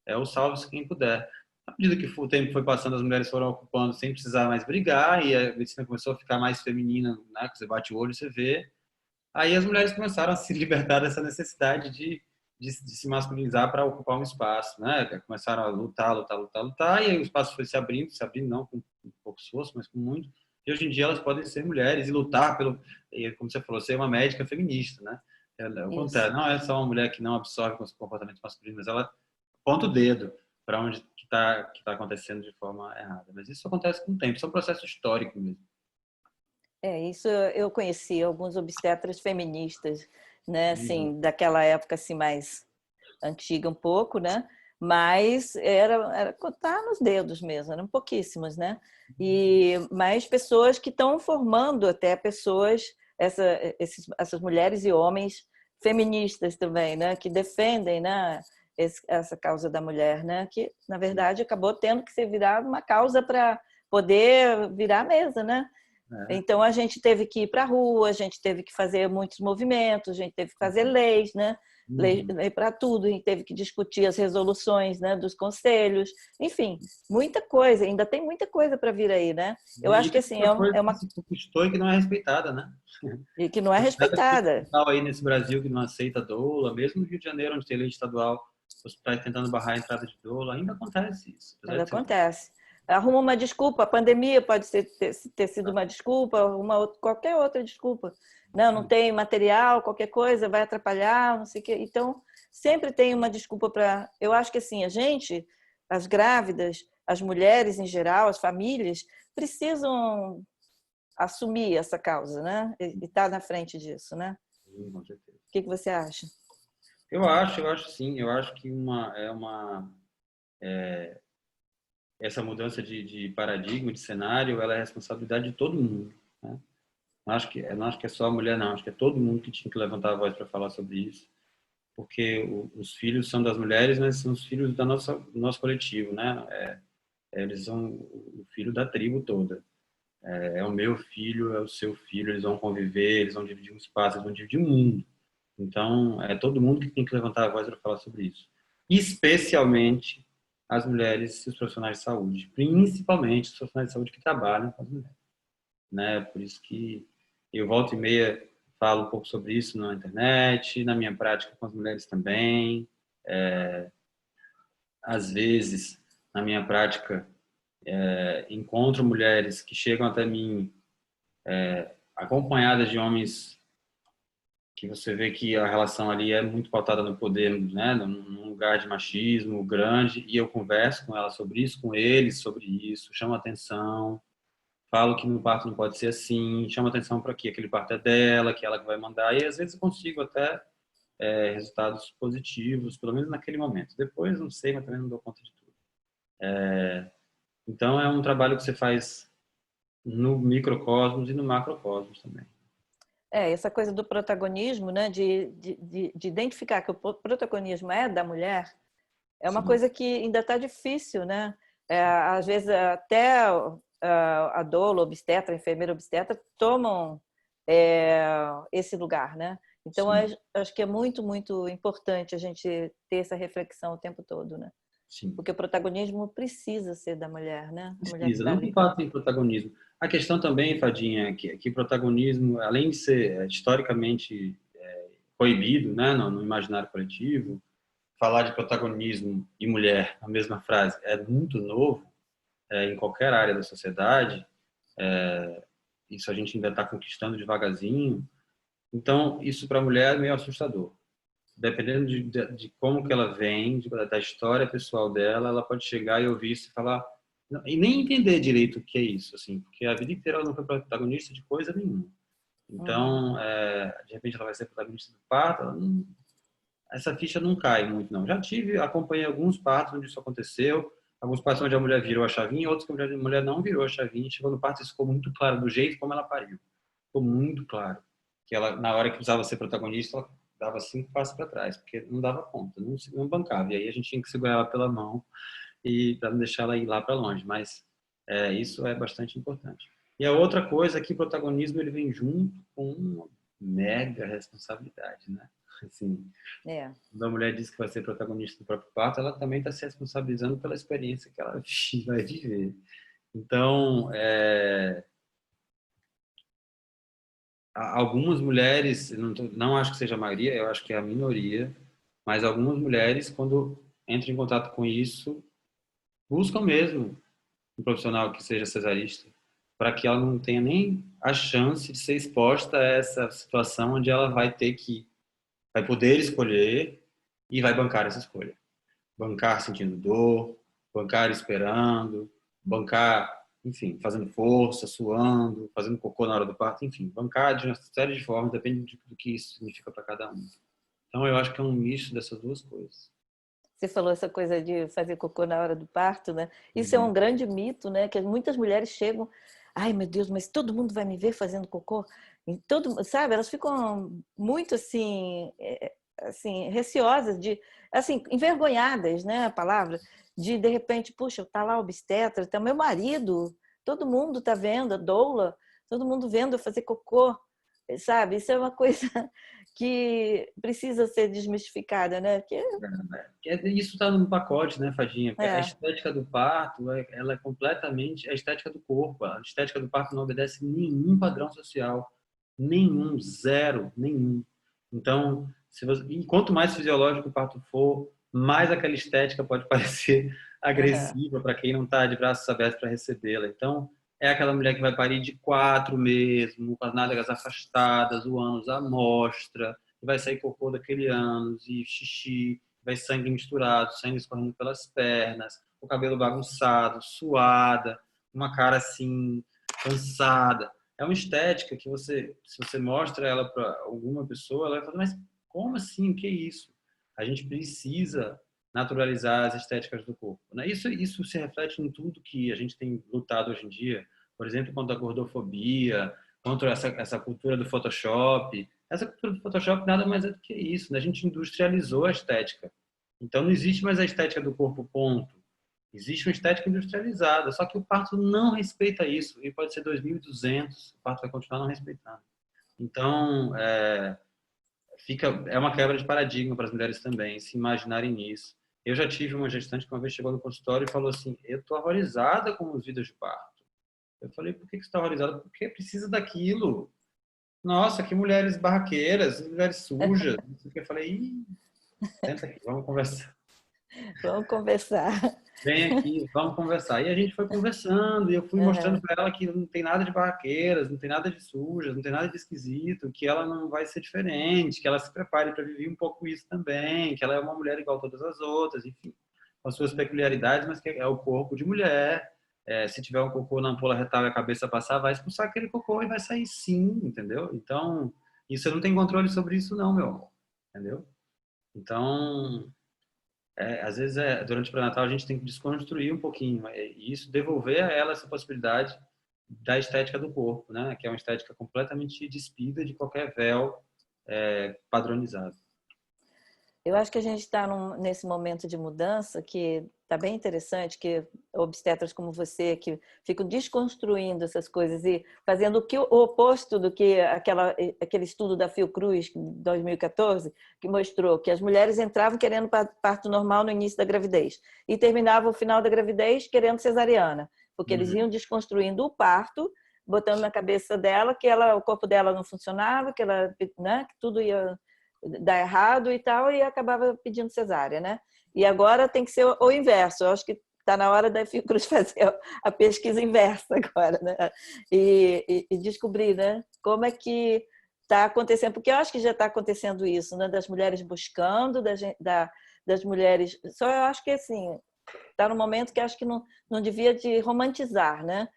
O salve-se quem puder. À medida que o tempo foi passando, as mulheres foram ocupando sem precisar mais brigar, e a medicina começou a ficar mais feminina, né? Que você bate o olho e você vê. Aí as mulheres começaram a se libertar dessa necessidade de se masculinizar para ocupar um espaço, né? Começaram a lutar, e aí o espaço foi se abrindo não com pouco esforço, mas com muito. E hoje em dia elas podem ser mulheres e lutar como você falou, ser uma médica feminista, né? Não é só uma mulher que não absorve com os comportamentos masculinos, mas ela aponta o dedo para onde que tá acontecendo de forma errada. Mas isso acontece com o tempo, isso é um processo histórico mesmo. Isso eu conheci alguns obstetras feministas, né, assim, daquela época assim mais antiga um pouco, né? Mas era contar nos dedos mesmo, eram pouquíssimas, né? Mas pessoas que estão formando até pessoas, essas mulheres e homens feministas também, né? Que defendem, né? Essa causa da mulher, né? Que na verdade acabou tendo que ser virada uma causa para poder virar a mesa, né? Então a gente teve que ir para a rua, a gente teve que fazer muitos movimentos, a gente teve que fazer leis, né? Lei para tudo, a gente teve que discutir as resoluções, né, dos conselhos, enfim, muita coisa, ainda tem muita coisa para vir aí, né? Eu acho que assim, é uma que se conquistou e que não é respeitada, né? E que não é respeitada. Aí nesse Brasil que não aceita doula, mesmo no Rio de Janeiro, onde tem lei estadual, os hospitais tentando barrar a entrada de doula, ainda acontece isso. Ainda acontece. arruma uma desculpa. A pandemia pode ter sido uma desculpa, qualquer outra desculpa. Não tem material, qualquer coisa vai atrapalhar, não sei o quê. Então, sempre tem uma desculpa para... Eu acho que assim, a gente, as grávidas, as mulheres em geral, as famílias, precisam assumir essa causa, né? E estar na frente disso, né? Sim, com certeza. O que você acha? Eu acho sim. Eu acho que essa mudança de paradigma, de cenário, ela é responsabilidade de todo mundo, né? Não acho que é só a mulher, não. Acho que é todo mundo que tinha que levantar a voz para falar sobre isso, porque os filhos são das mulheres, mas são os filhos do nosso coletivo, né? Eles são o filho da tribo toda. É o meu filho, é o seu filho, eles vão conviver, eles vão dividir um espaço, eles vão dividir um mundo. Então, é todo mundo que tem que levantar a voz para falar sobre isso. Especialmente as mulheres e os profissionais de saúde. Principalmente os profissionais de saúde que trabalham com as mulheres, né? Por isso que eu volta e meia falo um pouco sobre isso na internet, na minha prática com as mulheres também. Às vezes, na minha prática, encontro mulheres que chegam até mim acompanhadas de homens que você vê que a relação ali é muito pautada no poder, né? Num lugar de machismo grande, e eu converso com elas sobre isso, com eles sobre isso, chamo atenção, falo que no parto não pode ser assim, chamo atenção para que aquele parto é dela, que ela que vai mandar, e às vezes eu consigo até resultados positivos, pelo menos naquele momento. Depois, não sei, mas também não dou conta de tudo. Então, é um trabalho que você faz no microcosmos e no macrocosmos também. Essa coisa do protagonismo, né? De identificar que o protagonismo é da mulher, é uma coisa que ainda está difícil, né? Às vezes até a doula, obstetra, a enfermeira obstetra tomam esse lugar, né? Então, acho que é muito, muito importante a gente ter essa reflexão o tempo todo, né? Sim. Porque o protagonismo precisa ser da mulher, né? Precisa, não de fato tem protagonismo. A questão também, Fadinha, é que protagonismo, além de ser historicamente proibido, né, no imaginário coletivo, falar de protagonismo e mulher na mesma frase é muito novo em qualquer área da sociedade. Isso a gente ainda está conquistando devagarzinho. Então, isso para a mulher é meio assustador. Dependendo de como que ela vem, da história pessoal dela, ela pode chegar e ouvir isso e falar e nem entender direito o que é isso, assim, porque a vida inteira ela não foi protagonista de coisa nenhuma. Então, de repente ela vai ser protagonista do parto, essa ficha não cai muito, não. Acompanhei alguns partos onde isso aconteceu, alguns partos onde a mulher virou a chavinha, outros que a mulher não virou a chavinha, chegou no parto e isso ficou muito claro, do jeito como ela pariu. Ficou muito claro que ela, na hora que precisava ser protagonista, ela dava 5 passos para trás, porque não dava conta, não bancava. E aí a gente tinha que segurar ela pela mão e para não deixar ela ir lá para longe. Mas isso é bastante importante. E a outra coisa é que o protagonismo ele vem junto com uma mega responsabilidade, né? Assim, quando a mulher diz que vai ser protagonista do próprio parto, ela também está se responsabilizando pela experiência que ela vai viver. Então, algumas mulheres, não acho que seja a maioria, eu acho que é a minoria, mas algumas mulheres, quando entram em contato com isso, buscam mesmo um profissional que seja cesarista, para que ela não tenha nem a chance de ser exposta a essa situação onde ela vai poder escolher e vai bancar essa escolha. Bancar sentindo dor, bancar esperando, bancar, enfim, fazendo força, suando, fazendo cocô na hora do parto, enfim, bancar de uma série de formas, depende do que isso significa para cada um. Então, eu acho que é um misto dessas duas coisas. Você falou essa coisa de fazer cocô na hora do parto, né? Isso é um grande mito, né? Que muitas mulheres chegam, ai meu Deus, mas todo mundo vai me ver fazendo cocô? Sabe? Elas ficam muito assim receosas assim, envergonhadas, né? A palavra de repente, puxa, tá lá o obstetra, tá meu marido, todo mundo tá vendo a doula, todo mundo vendo eu fazer cocô, sabe? Isso é uma coisa que precisa ser desmistificada, né? Isso está no pacote, né, Fadinha? A estética do parto, ela é completamente a estética do corpo. A estética do parto não obedece nenhum padrão social, nenhum, zero, nenhum. Então, e quanto mais fisiológico o parto for, mais aquela estética pode parecer Aham. agressiva para quem não está de braços abertos para recebê-la. Então, é aquela mulher que vai parir de 4 mesmo, com as nádegas afastadas, o ânus à mostra, e vai sair cocô daquele ânus e xixi, vai sangue misturado, sangue escorrendo pelas pernas, o cabelo bagunçado, suada, uma cara assim, cansada. É uma estética que você, se você mostra ela para alguma pessoa, ela vai falar, mas como assim? O que é isso? A gente precisa naturalizar as estéticas do corpo, né? Isso se reflete em tudo que a gente tem lutado hoje em dia, por exemplo, contra a gordofobia, contra essa cultura do Photoshop. Essa cultura do Photoshop nada mais é do que isso, né? A gente industrializou a estética. Então não existe mais a estética do corpo, ponto. Existe uma estética industrializada, só que o parto não respeita isso, e pode ser 2200, o parto vai continuar não respeitando. Então, é uma quebra de paradigma para as mulheres também, se imaginarem nisso. Eu já tive uma gestante que uma vez chegou no consultório e falou assim, eu estou horrorizada com os vídeos de parto. Eu falei, por que você está horrorizada? Porque precisa daquilo. Nossa, que mulheres barraqueiras, mulheres sujas. Eu falei, ih, senta aqui, vamos conversar. Vamos conversar. Vem aqui, vamos conversar. E a gente foi conversando, e eu fui mostrando Aham. para ela que não tem nada de barraqueiras, não tem nada de sujas, não tem nada de esquisito, que ela não vai ser diferente, que ela se prepare para viver um pouco isso também, que ela é uma mulher igual a todas as outras, enfim, com as suas peculiaridades, mas que é o corpo de mulher. Se tiver um cocô na ampola retal e a cabeça passar, vai expulsar aquele cocô e vai sair sim, entendeu? Então, você não tem controle sobre isso não, meu amor, entendeu? Então, às vezes, durante o pré-natal, a gente tem que desconstruir um pouquinho e isso devolver a ela essa possibilidade da estética do corpo, né? Que é uma estética completamente despida de qualquer véu padronizado. Eu acho que a gente está nesse momento de mudança que está bem interessante, que obstetras como você que ficam desconstruindo essas coisas e fazendo o oposto do que aquele estudo da Fiocruz de 2014, que mostrou que as mulheres entravam querendo parto normal no início da gravidez e terminavam o final da gravidez querendo cesariana, porque eles iam desconstruindo o parto, botando na cabeça dela que o corpo dela não funcionava, que né, que tudo ia dar errado e tal, e acabava pedindo cesárea, né? E agora tem que ser o inverso. Eu acho que está na hora da Fiocruz fazer a pesquisa inversa agora, né? E descobrir, né? Como é que está acontecendo, porque eu acho que já está acontecendo isso, né? Das mulheres buscando, das mulheres. Só eu acho que assim está no momento que acho que não devia de romantizar, né?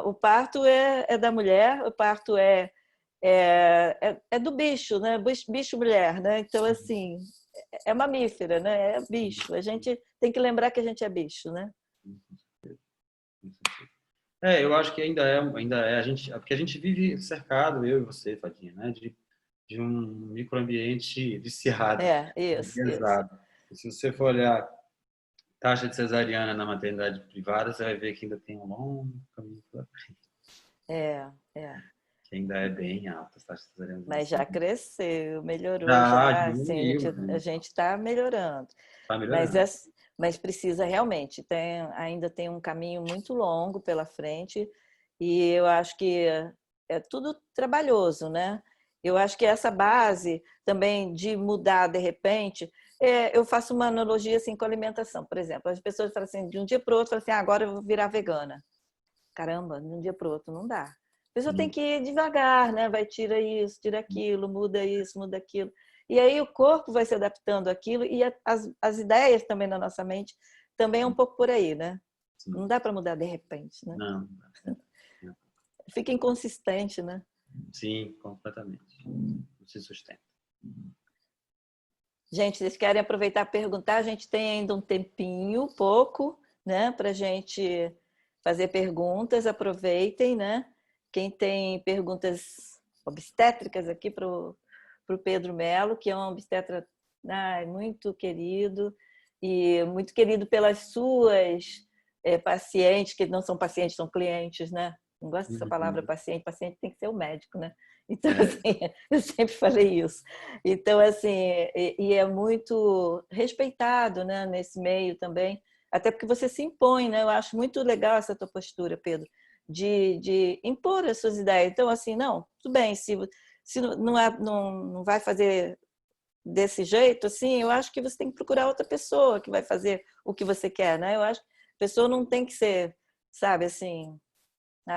O parto é da mulher, o parto é do bicho, né? Bicho mulher, né? Então, assim, é mamífera, né? É bicho. A gente tem que lembrar que a gente é bicho, né? Eu acho que ainda é porque a gente vive cercado, eu e você, Fadinha, né? De um microambiente viciado, Isso. pesado. E se você for olhar taxa de cesariana na maternidade privada, você vai ver que ainda tem um longo caminho pela frente, É, é. que ainda é bem alta as taxas de cesariana Mas nesse já cresceu, melhorou, já já, assim, diminuiu, a gente está melhorando. está Mas, melhorando. mas precisa realmente, ainda tem um caminho muito longo pela frente e eu acho que é tudo trabalhoso, né? Eu acho que essa base também de mudar de repente, eu faço uma analogia assim com a alimentação, por exemplo, as pessoas falam assim, de um dia para o outro, falam assim, agora eu vou virar vegana. Caramba, de um dia para o outro não dá. A pessoa tem que ir devagar, né? Vai, tira isso, tira aquilo, muda isso, muda aquilo. E aí o corpo vai se adaptando àquilo e as ideias também na nossa mente também é um pouco por aí, né? Sim. Não dá para mudar de repente, né? Não. Fica inconsistente, né? Sim, completamente. Não se sustenta. Gente, vocês querem aproveitar e perguntar? A gente tem ainda um tempinho, pouco, né? Para a gente fazer perguntas. Aproveitem, né? Quem tem perguntas obstétricas aqui para o Pedro Melo, que é um obstetra muito querido e muito querido pelas suas pacientes, que não são pacientes, são clientes, né? Não gosto dessa palavra paciente, paciente tem que ser o médico, né? Então, assim, eu sempre falei isso. Então, assim, e é muito respeitado, né, nesse meio também, até porque você se impõe, né? Eu acho muito legal essa tua postura, Pedro, de impor as suas ideias. Então, assim, não, tudo bem, se não vai fazer desse jeito, assim, eu acho que você tem que procurar outra pessoa que vai fazer o que você quer, né? Eu acho que a pessoa não tem que ser, sabe, assim,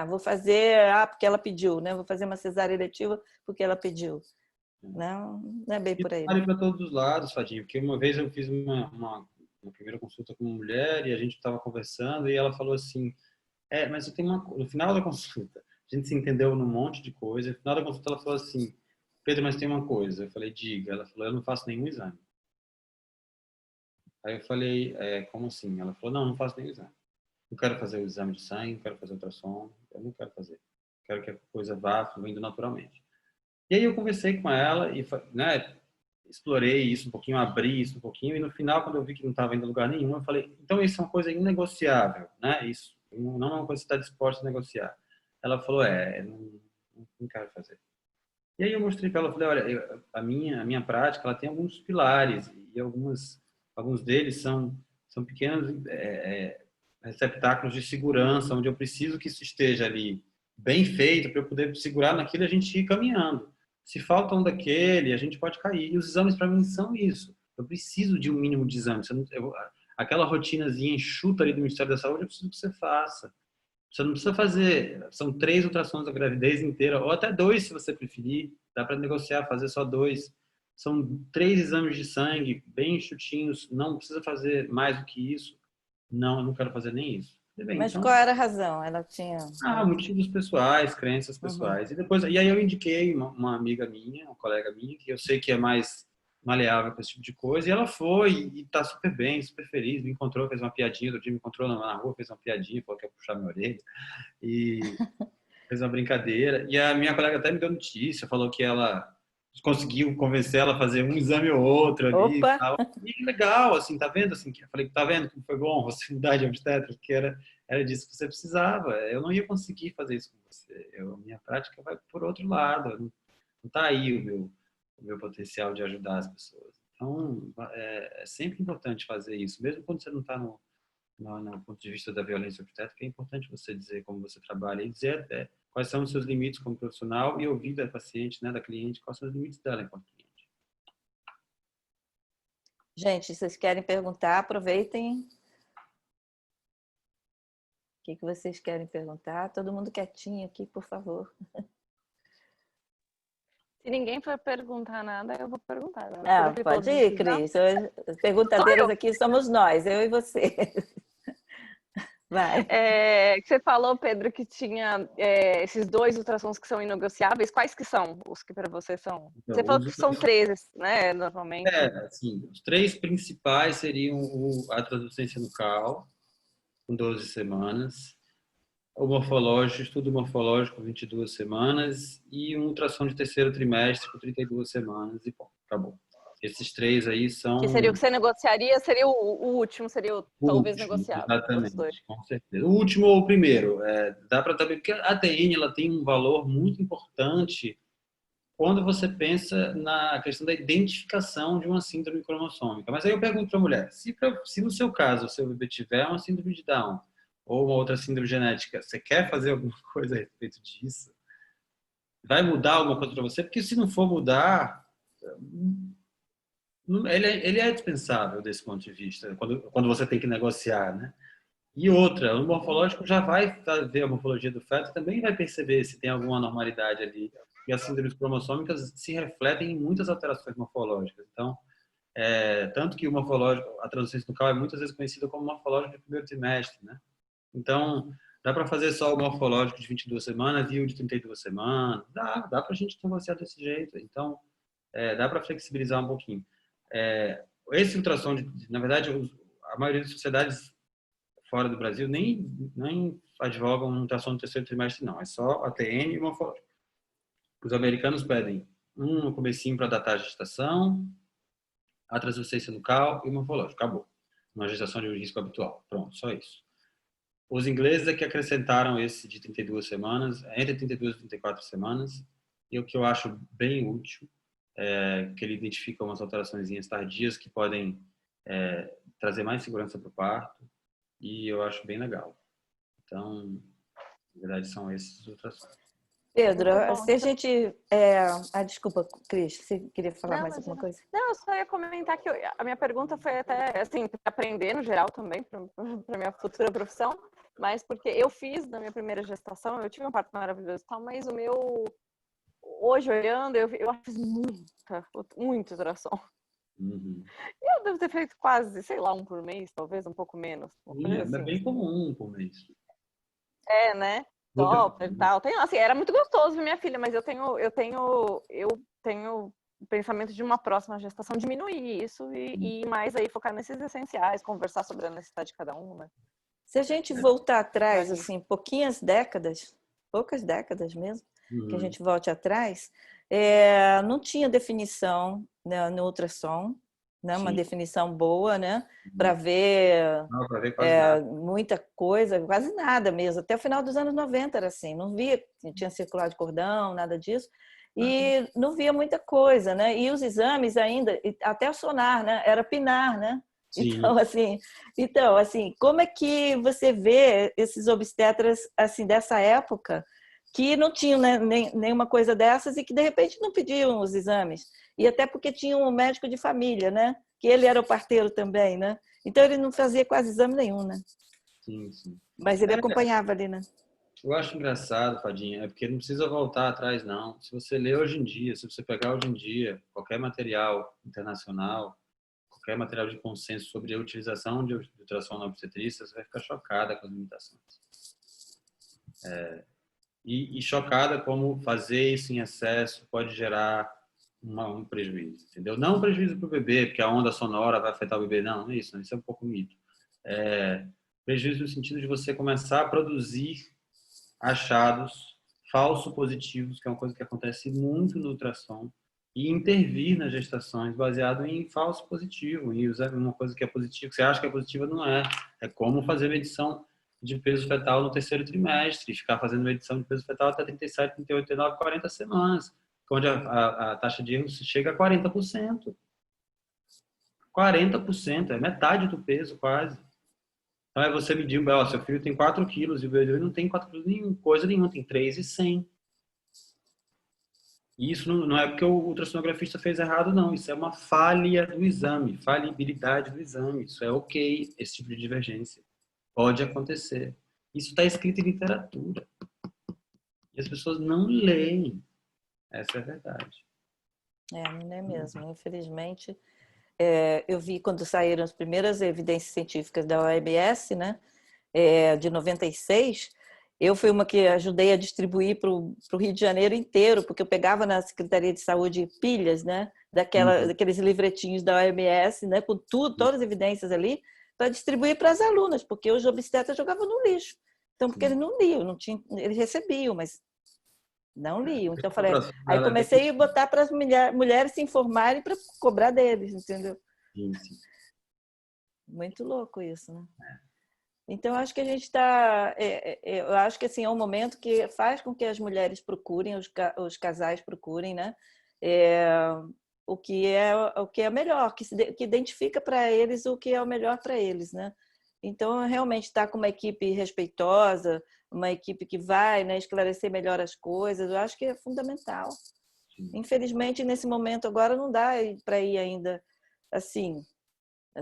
vou fazer, porque ela pediu, né? Vou fazer uma cesárea eletiva porque ela pediu. Não, não é bem E por aí, vale não. para todos os lados, Fadinho, porque uma vez eu fiz uma primeira consulta com uma mulher e a gente estava conversando e ela falou assim, mas eu tenho no final da consulta, a gente se entendeu num monte de coisa, no final da consulta ela falou assim, Pedro, mas tem uma coisa. Eu falei, diga. Ela falou, eu não faço nenhum exame. Aí eu falei, como assim? Ela falou, não, não faço nenhum exame. Não quero fazer o exame de sangue, não quero fazer ultrassom, eu não quero fazer. Quero que a coisa vá fluindo naturalmente. E aí eu conversei com ela e, né, explorei isso um pouquinho, abri isso um pouquinho e no final, quando eu vi que não estava indo a lugar nenhum, eu falei, então isso é uma coisa inegociável, né? Isso não é uma coisa que você está disposta a negociar. Ela falou, não quero fazer. E aí eu mostrei para ela, falei, olha, a minha prática, ela tem alguns pilares e alguns deles são pequenos receptáculos de segurança, onde eu preciso que isso esteja ali bem feito para eu poder segurar naquilo e a gente ir caminhando. Se falta um daquele, a gente pode cair. E os exames para mim são isso. Eu preciso de um mínimo de exames. Aquela rotinazinha enxuta ali do Ministério da Saúde, eu preciso que você faça. Você não precisa fazer, são 3 ultrassons da gravidez inteira, ou até 2 se você preferir, dá para negociar, fazer só 2. São 3 exames de sangue, bem enxutinhos, não precisa fazer mais do que isso. Não, eu não quero fazer nem isso. Bem, Mas então, qual era a razão? Ela tinha... motivos pessoais, crenças Uhum. pessoais. E aí eu indiquei uma amiga minha, uma colega minha, que eu sei que é mais maleável com esse tipo de coisa, e ela foi e está super bem, super feliz, me encontrou, fez uma piadinha, outro dia me encontrou na rua, fez uma piadinha, falou que ia puxar minha orelha. E fez uma brincadeira. E a minha colega até me deu notícia, falou que ela conseguiu convencer ela a fazer um exame ou outro ali e Opa! tal. E legal, assim, tá vendo? Assim, eu falei, tá vendo como foi bom você mudar de obstetra? Porque era disso que você precisava. Eu não ia conseguir fazer isso com você. Minha prática vai por outro lado. Não tá aí o meu potencial de ajudar as pessoas. Então, é sempre importante fazer isso, mesmo quando você não está no ponto de vista da violência obstétrica, é importante você dizer como você trabalha e dizer até quais são os seus limites como profissional e ouvir da paciente, né, da cliente, quais são os limites dela enquanto cliente. Gente, se vocês querem perguntar, aproveitem. O que vocês querem perguntar? Todo mundo quietinho aqui, por favor. Se ninguém for perguntar nada, eu vou perguntar. Pode ir, Cris. As perguntadeiras aqui somos nós, eu e você. Vai. Você falou, Pedro, que tinha esses 2 ultrassons que são inegociáveis. Quais que são os que para você são? Então, Você falou que são 13, né, normalmente. assim, os 3 principais seriam a translucência nucal, com 12 semanas, o morfológico, estudo morfológico, 22 semanas, e um ultrassom de terceiro trimestre, com 32 semanas, e bom, acabou. Esses 3 aí Que seria o são que você negociaria, seria o último, seria o o talvez último, negociável dos 2. exatamente, com certeza. O último ou o primeiro, dá para saber, porque a ATN ela tem um valor muito importante quando você pensa na questão da identificação de uma síndrome cromossômica. Mas aí eu pergunto para a mulher, se no seu caso o seu bebê tiver uma síndrome de Down ou uma outra síndrome genética, você quer fazer alguma coisa a respeito disso? Vai mudar alguma coisa para você? Porque se não for mudar, ele é dispensável desse ponto de vista, quando você tem que negociar, né? E outra, o morfológico já vai ver a morfologia do feto, também vai perceber se tem alguma anormalidade ali. E as síndromes cromossômicas se refletem em muitas alterações morfológicas. Então, tanto que o morfológico, a translucência nucal é muitas vezes conhecida como morfológico de primeiro trimestre, né? Então, dá para fazer só o morfológico de 22 semanas e o de 32 semanas. Dá para a gente negociar desse jeito. Então, dá para flexibilizar um pouquinho. Esse ultrassom, na verdade, a maioria das sociedades fora do Brasil nem advogam um ultrassom no terceiro trimestre, não. É só ATN e morfológico. Os americanos pedem no comecinho para datar a gestação, a translucência nucal e o morfológico. Acabou. Uma gestação de risco habitual. Pronto, só isso. Os ingleses é que acrescentaram esse de 32 semanas, entre 32 e 34 semanas, e o que eu acho bem útil é que ele identifica umas alterações tardias que podem trazer mais segurança para o parto, e eu acho bem legal. Então, na verdade, são esses os ultrassons. Pedro, Muito bom. se a gente... desculpa, Cris, você queria falar Não, mais alguma coisa? não, eu só ia comentar que a minha pergunta foi até, assim, para aprender no geral também, para minha futura profissão, mas porque eu fiz na minha primeira gestação, eu tive um parto maravilhoso e tal, mas o meu, hoje olhando, eu fiz muita ultrassom. Uhum. E eu devo ter feito quase, sei lá, um por mês, talvez um pouco menos, uma coisa É assim. bem comum por mês. É, né? Doppler e tal. Assim, era muito gostoso ver minha filha, mas eu tenho o pensamento de uma próxima gestação diminuir isso e mais aí focar nesses essenciais, conversar sobre a necessidade de cada um, né? Se a gente voltar atrás, Daí. assim, poucas décadas mesmo, que a Uhum. gente volte atrás, não tinha definição, né, no ultrassom, né, uma Sim. definição boa, né, para Uhum. ver Não, para ver quase nada. muita coisa, quase nada mesmo. Até o final dos anos 90 era assim, não via, não tinha circular de cordão, nada disso, e não via muita coisa, né? E os exames ainda, até o sonar, né, era pinar, né? Sim. Então, assim, como é que você vê esses obstetras assim dessa época que não tinham, né, nenhuma coisa dessas e que de repente não pediam os exames? E até porque tinha um médico de família, né? Que ele era o parteiro também, né? Então ele não fazia quase exame nenhum, né? Sim, sim. Mas ele acompanhava ali, né? Eu acho engraçado, Fadinha, é porque não precisa voltar atrás, não. Se você ler hoje em dia, se você pegar hoje em dia qualquer material internacional, qualquer material de consenso sobre a utilização de ultrassom na obstetrícia, você vai ficar chocada com as limitações. E chocada como fazer isso em excesso pode gerar um prejuízo, entendeu? Não um prejuízo para o bebê, porque a onda sonora vai afetar o bebê, não é isso, isso é um pouco mito. Prejuízo no sentido de você começar a produzir achados falso positivos, que é uma coisa que acontece muito no ultrassom, e intervir nas gestações baseado em falso positivo, e usar uma coisa que é positiva, que você acha que é positiva, não é. É como fazer medição de peso fetal no terceiro trimestre, ficar fazendo medição de peso fetal até 37, 38, 39, 40 semanas, onde a taxa de erro chega a 40%. 40%, é metade do peso quase. Então é você medir, seu filho tem 4 quilos e o bebê não tem 4 quilos nenhuma, coisa nenhuma, tem 3,100. E isso não é porque o ultrassonografista fez errado, não. Isso é uma falha do exame, falibilidade do exame. Isso é ok, esse tipo de divergência. Pode acontecer. Isso está escrito em literatura. E as pessoas não leem. Essa é a verdade. Não é mesmo. Infelizmente, eu vi quando saíram as primeiras evidências científicas da OMS, né, de 96, eu fui uma que ajudei a distribuir para o Rio de Janeiro inteiro, porque eu pegava na Secretaria de Saúde pilhas, né, daqueles livretinhos da OMS, né, com tudo, todas as evidências ali, para distribuir para as alunas, porque os obstetras jogavam no lixo. Então, porque eles não liam, não tinham, eles recebiam, mas não liam. Então, eu falei, aí Ela é bem... comecei a botar para as mulheres se informarem para cobrar deles, entendeu? Sim, sim. Muito louco isso, né? Então, acho que a gente está... eu acho que assim, é um momento que faz com que as mulheres procurem, os casais procurem, né? O que é melhor, que identifica para eles o que é o melhor para eles, né? Então, realmente estar com uma equipe respeitosa, uma equipe que vai, né, esclarecer melhor as coisas, eu acho que é fundamental. Sim. Infelizmente, nesse momento agora não dá para ir ainda assim,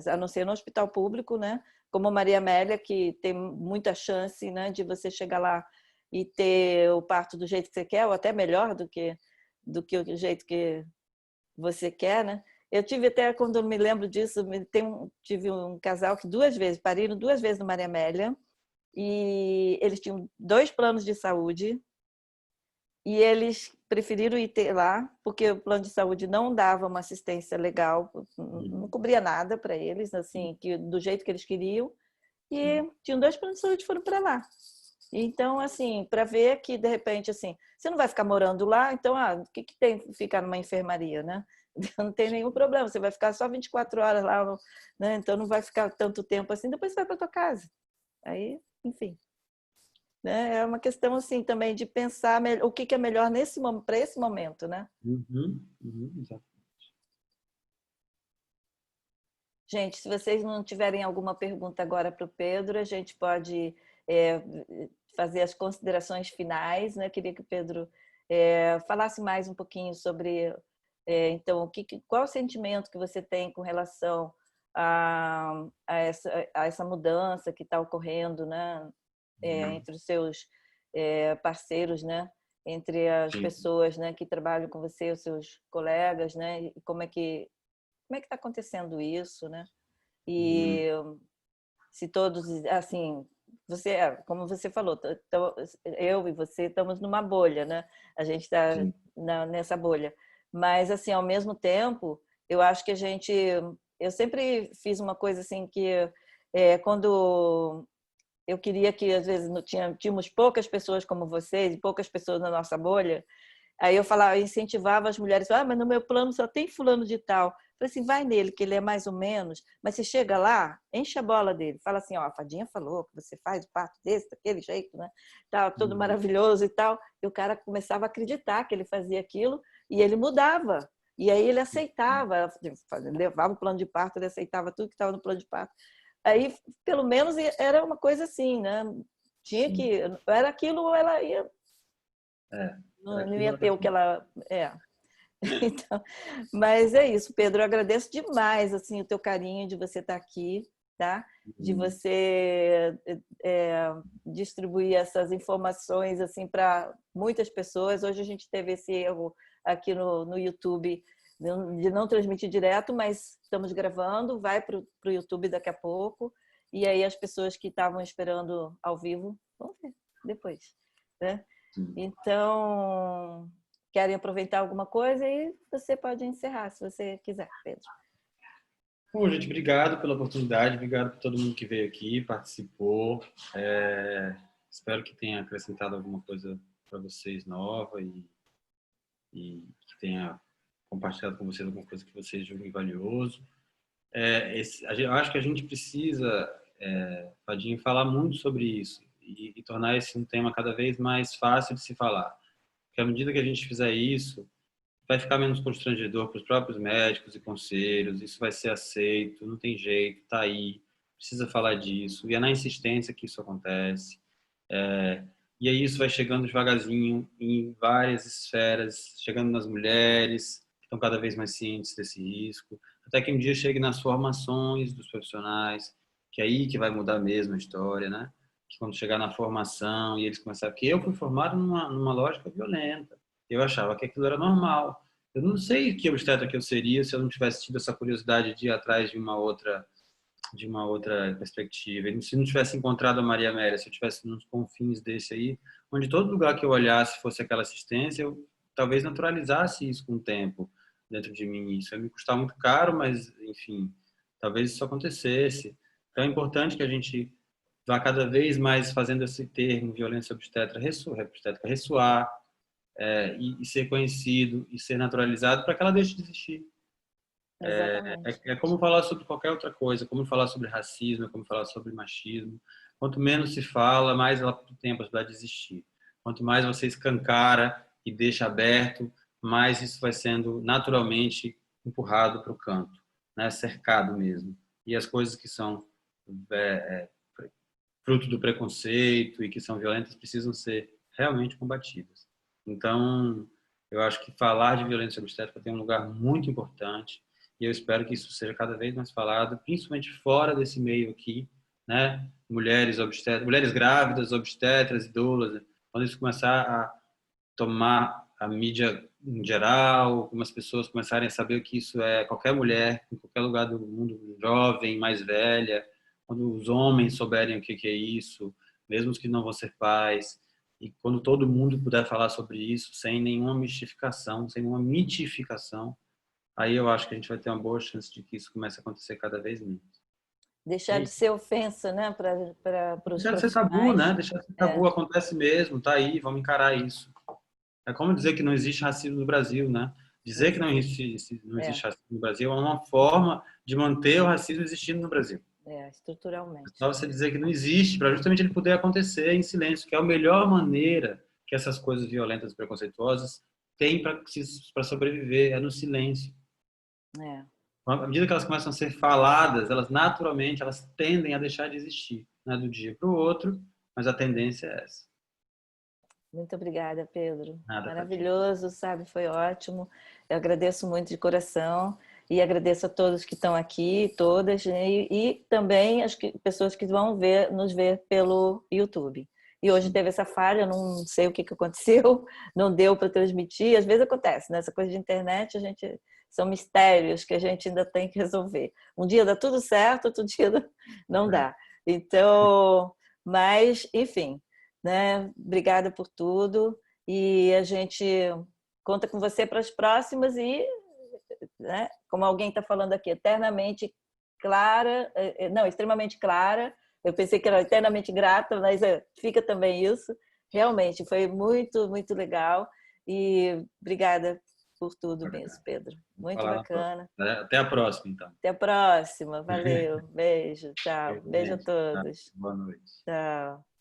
a não ser no hospital público, né? Como Maria Amélia, que tem muita chance, né, de você chegar lá e ter o parto do jeito que você quer, ou até melhor do que o jeito que você quer, né? Eu tive até, quando eu me lembro disso, tive um casal que pariram 2 vezes no Maria Amélia, e eles tinham 2 planos de saúde, e eles preferiram ir ter lá, porque o plano de saúde não dava uma assistência legal, não cobria nada para eles, assim, do jeito que eles queriam, e tinham 2 planos de saúde e foram para lá. Então, assim, para ver que, de repente, assim, você não vai ficar morando lá, então, o que tem ficar numa enfermaria, né? Não tem nenhum problema, você vai ficar só 24 horas lá, né? Então não vai ficar tanto tempo assim, depois você vai para tua casa. Aí, enfim. Né? É uma questão, assim, também de pensar o que é melhor para esse momento, né? Exato. Gente, se vocês não tiverem alguma pergunta agora para o Pedro, a gente pode fazer as considerações finais, né? Queria que o Pedro falasse mais um pouquinho sobre, então, qual o sentimento que você tem com relação a essa mudança que está ocorrendo, né, entre os seus parceiros, né, entre as Sim. pessoas, né, que trabalham com você, os seus colegas, né, e como é que está acontecendo isso, né? E se todos, assim, como você falou, eu e você estamos numa bolha, né? A gente está nessa bolha. Mas, assim, ao mesmo tempo, eu acho que eu sempre fiz uma coisa assim que quando eu queria que, às vezes, tínhamos poucas pessoas como vocês, e poucas pessoas na nossa bolha, aí eu falava, eu incentivava as mulheres, mas no meu plano só tem fulano de tal. Eu falei assim, vai nele, que ele é mais ou menos, mas você chega lá, enche a bola dele, fala assim, a Fadinha falou que você faz o parto desse, daquele jeito, né? Tá, tudo maravilhoso e tal. E o cara começava a acreditar que ele fazia aquilo e ele mudava. E aí ele aceitava, levava o plano de parto, ele aceitava tudo que estava no plano de parto. Aí, pelo menos, era uma coisa assim, né? Tinha que... Era aquilo ou ela ia... Não ia ter o que ela... Então, mas é isso, Pedro. Eu agradeço demais assim, o teu carinho de você estar aqui, tá? De você distribuir essas informações assim, para muitas pessoas. Hoje a gente teve esse erro aqui no YouTube de não transmitir direto, mas estamos gravando, vai para o YouTube daqui a pouco. E aí as pessoas que estavam esperando ao vivo vão ver depois, né? Então, querem aproveitar alguma coisa e você pode encerrar, se você quiser, Pedro. Bom, gente, obrigado pela oportunidade, obrigado por todo mundo que veio aqui, participou. Espero que tenha acrescentado alguma coisa para vocês nova e que tenha compartilhado com vocês alguma coisa que vocês julguem valioso. Eu acho que a gente precisa, Fadinho, falar muito sobre isso e tornar esse um tema cada vez mais fácil de se falar. Porque à medida que a gente fizer isso, vai ficar menos constrangedor para os próprios médicos e conselhos, isso vai ser aceito, não tem jeito, está aí, precisa falar disso, e é na insistência que isso acontece. E aí isso vai chegando devagarzinho em várias esferas, chegando nas mulheres, que estão cada vez mais cientes desse risco, até que um dia chegue nas formações dos profissionais, que é aí que vai mudar mesmo a história, né? Que quando chegar na formação e eles começarem... Porque eu fui formado numa lógica violenta. Eu achava que aquilo era normal. Eu não sei que obstetra que eu seria se eu não tivesse tido essa curiosidade de ir atrás de uma outra perspectiva. E se não tivesse encontrado a Maria Amélia, se eu tivesse nos confins desse aí, onde todo lugar que eu olhasse fosse aquela assistência, eu talvez naturalizasse isso com o tempo dentro de mim. Isso ia me custar muito caro, mas, enfim, talvez isso acontecesse. Então é importante que a gente vá cada vez mais fazendo esse termo violência obstétrica ressoar, e ser conhecido e ser naturalizado para que ela deixe de existir. É como falar sobre qualquer outra coisa, como falar sobre racismo, como falar sobre machismo. Quanto menos se fala, mais ela tem a possibilidade de existir. Quanto mais você escancara e deixa aberto, mais isso vai sendo naturalmente empurrado para o canto, né? Cercado mesmo. E as coisas que são fruto do preconceito e que são violentas precisam ser realmente combatidas. Então, eu acho que falar de violência obstétrica tem um lugar muito importante e eu espero que isso seja cada vez mais falado, principalmente fora desse meio aqui, né? Mulheres grávidas, obstetras, doulas, quando isso começar a tomar a mídia em geral, algumas pessoas começarem a saber o que isso é, qualquer mulher, em qualquer lugar do mundo, jovem, mais velha, quando os homens souberem o que é isso, mesmo os que não vão ser pais, e quando todo mundo puder falar sobre isso, sem nenhuma mistificação, sem nenhuma mitificação, aí eu acho que a gente vai ter uma boa chance de que isso comece a acontecer cada vez menos. Deixar de ser ofensa, né, para os Deixar de ser profissionais. tabu, né? Deixar de ser tabu, acontece mesmo, tá aí, vamos encarar isso. É como dizer que não existe racismo no Brasil, né? Dizer que não existe racismo no Brasil é uma forma de manter o racismo existindo no Brasil. Estruturalmente. É só você dizer que não existe, para justamente ele poder acontecer em silêncio, que é a melhor maneira que essas coisas violentas e preconceituosas têm para sobreviver, é no silêncio. À medida que elas começam a ser faladas, elas naturalmente elas tendem a deixar de existir, né? Do dia para o outro, mas a tendência é essa. Muito obrigada, Pedro. Nada, Maravilhoso, sabe? Foi ótimo. Eu agradeço muito de coração e agradeço a todos que estão aqui, todas, e também as pessoas que vão nos ver pelo YouTube. E hoje teve essa falha, eu não sei o que aconteceu, não deu para transmitir. Às vezes acontece, né? Essa coisa de internet, são mistérios que a gente ainda tem que resolver. Um dia dá tudo certo, outro dia não dá. Então, mas, enfim, né? Obrigada por tudo e a gente conta com você para as próximas e, né? Como alguém está falando aqui, eternamente clara, não, extremamente clara. Eu pensei que era eternamente grata, mas fica também isso. Realmente foi muito, muito legal e obrigada por tudo mesmo, Pedro. Muito bacana. Até a próxima, então. Até a próxima. Valeu. Beijo. Tchau. Beijo a Tá. todos. Boa noite. Tchau.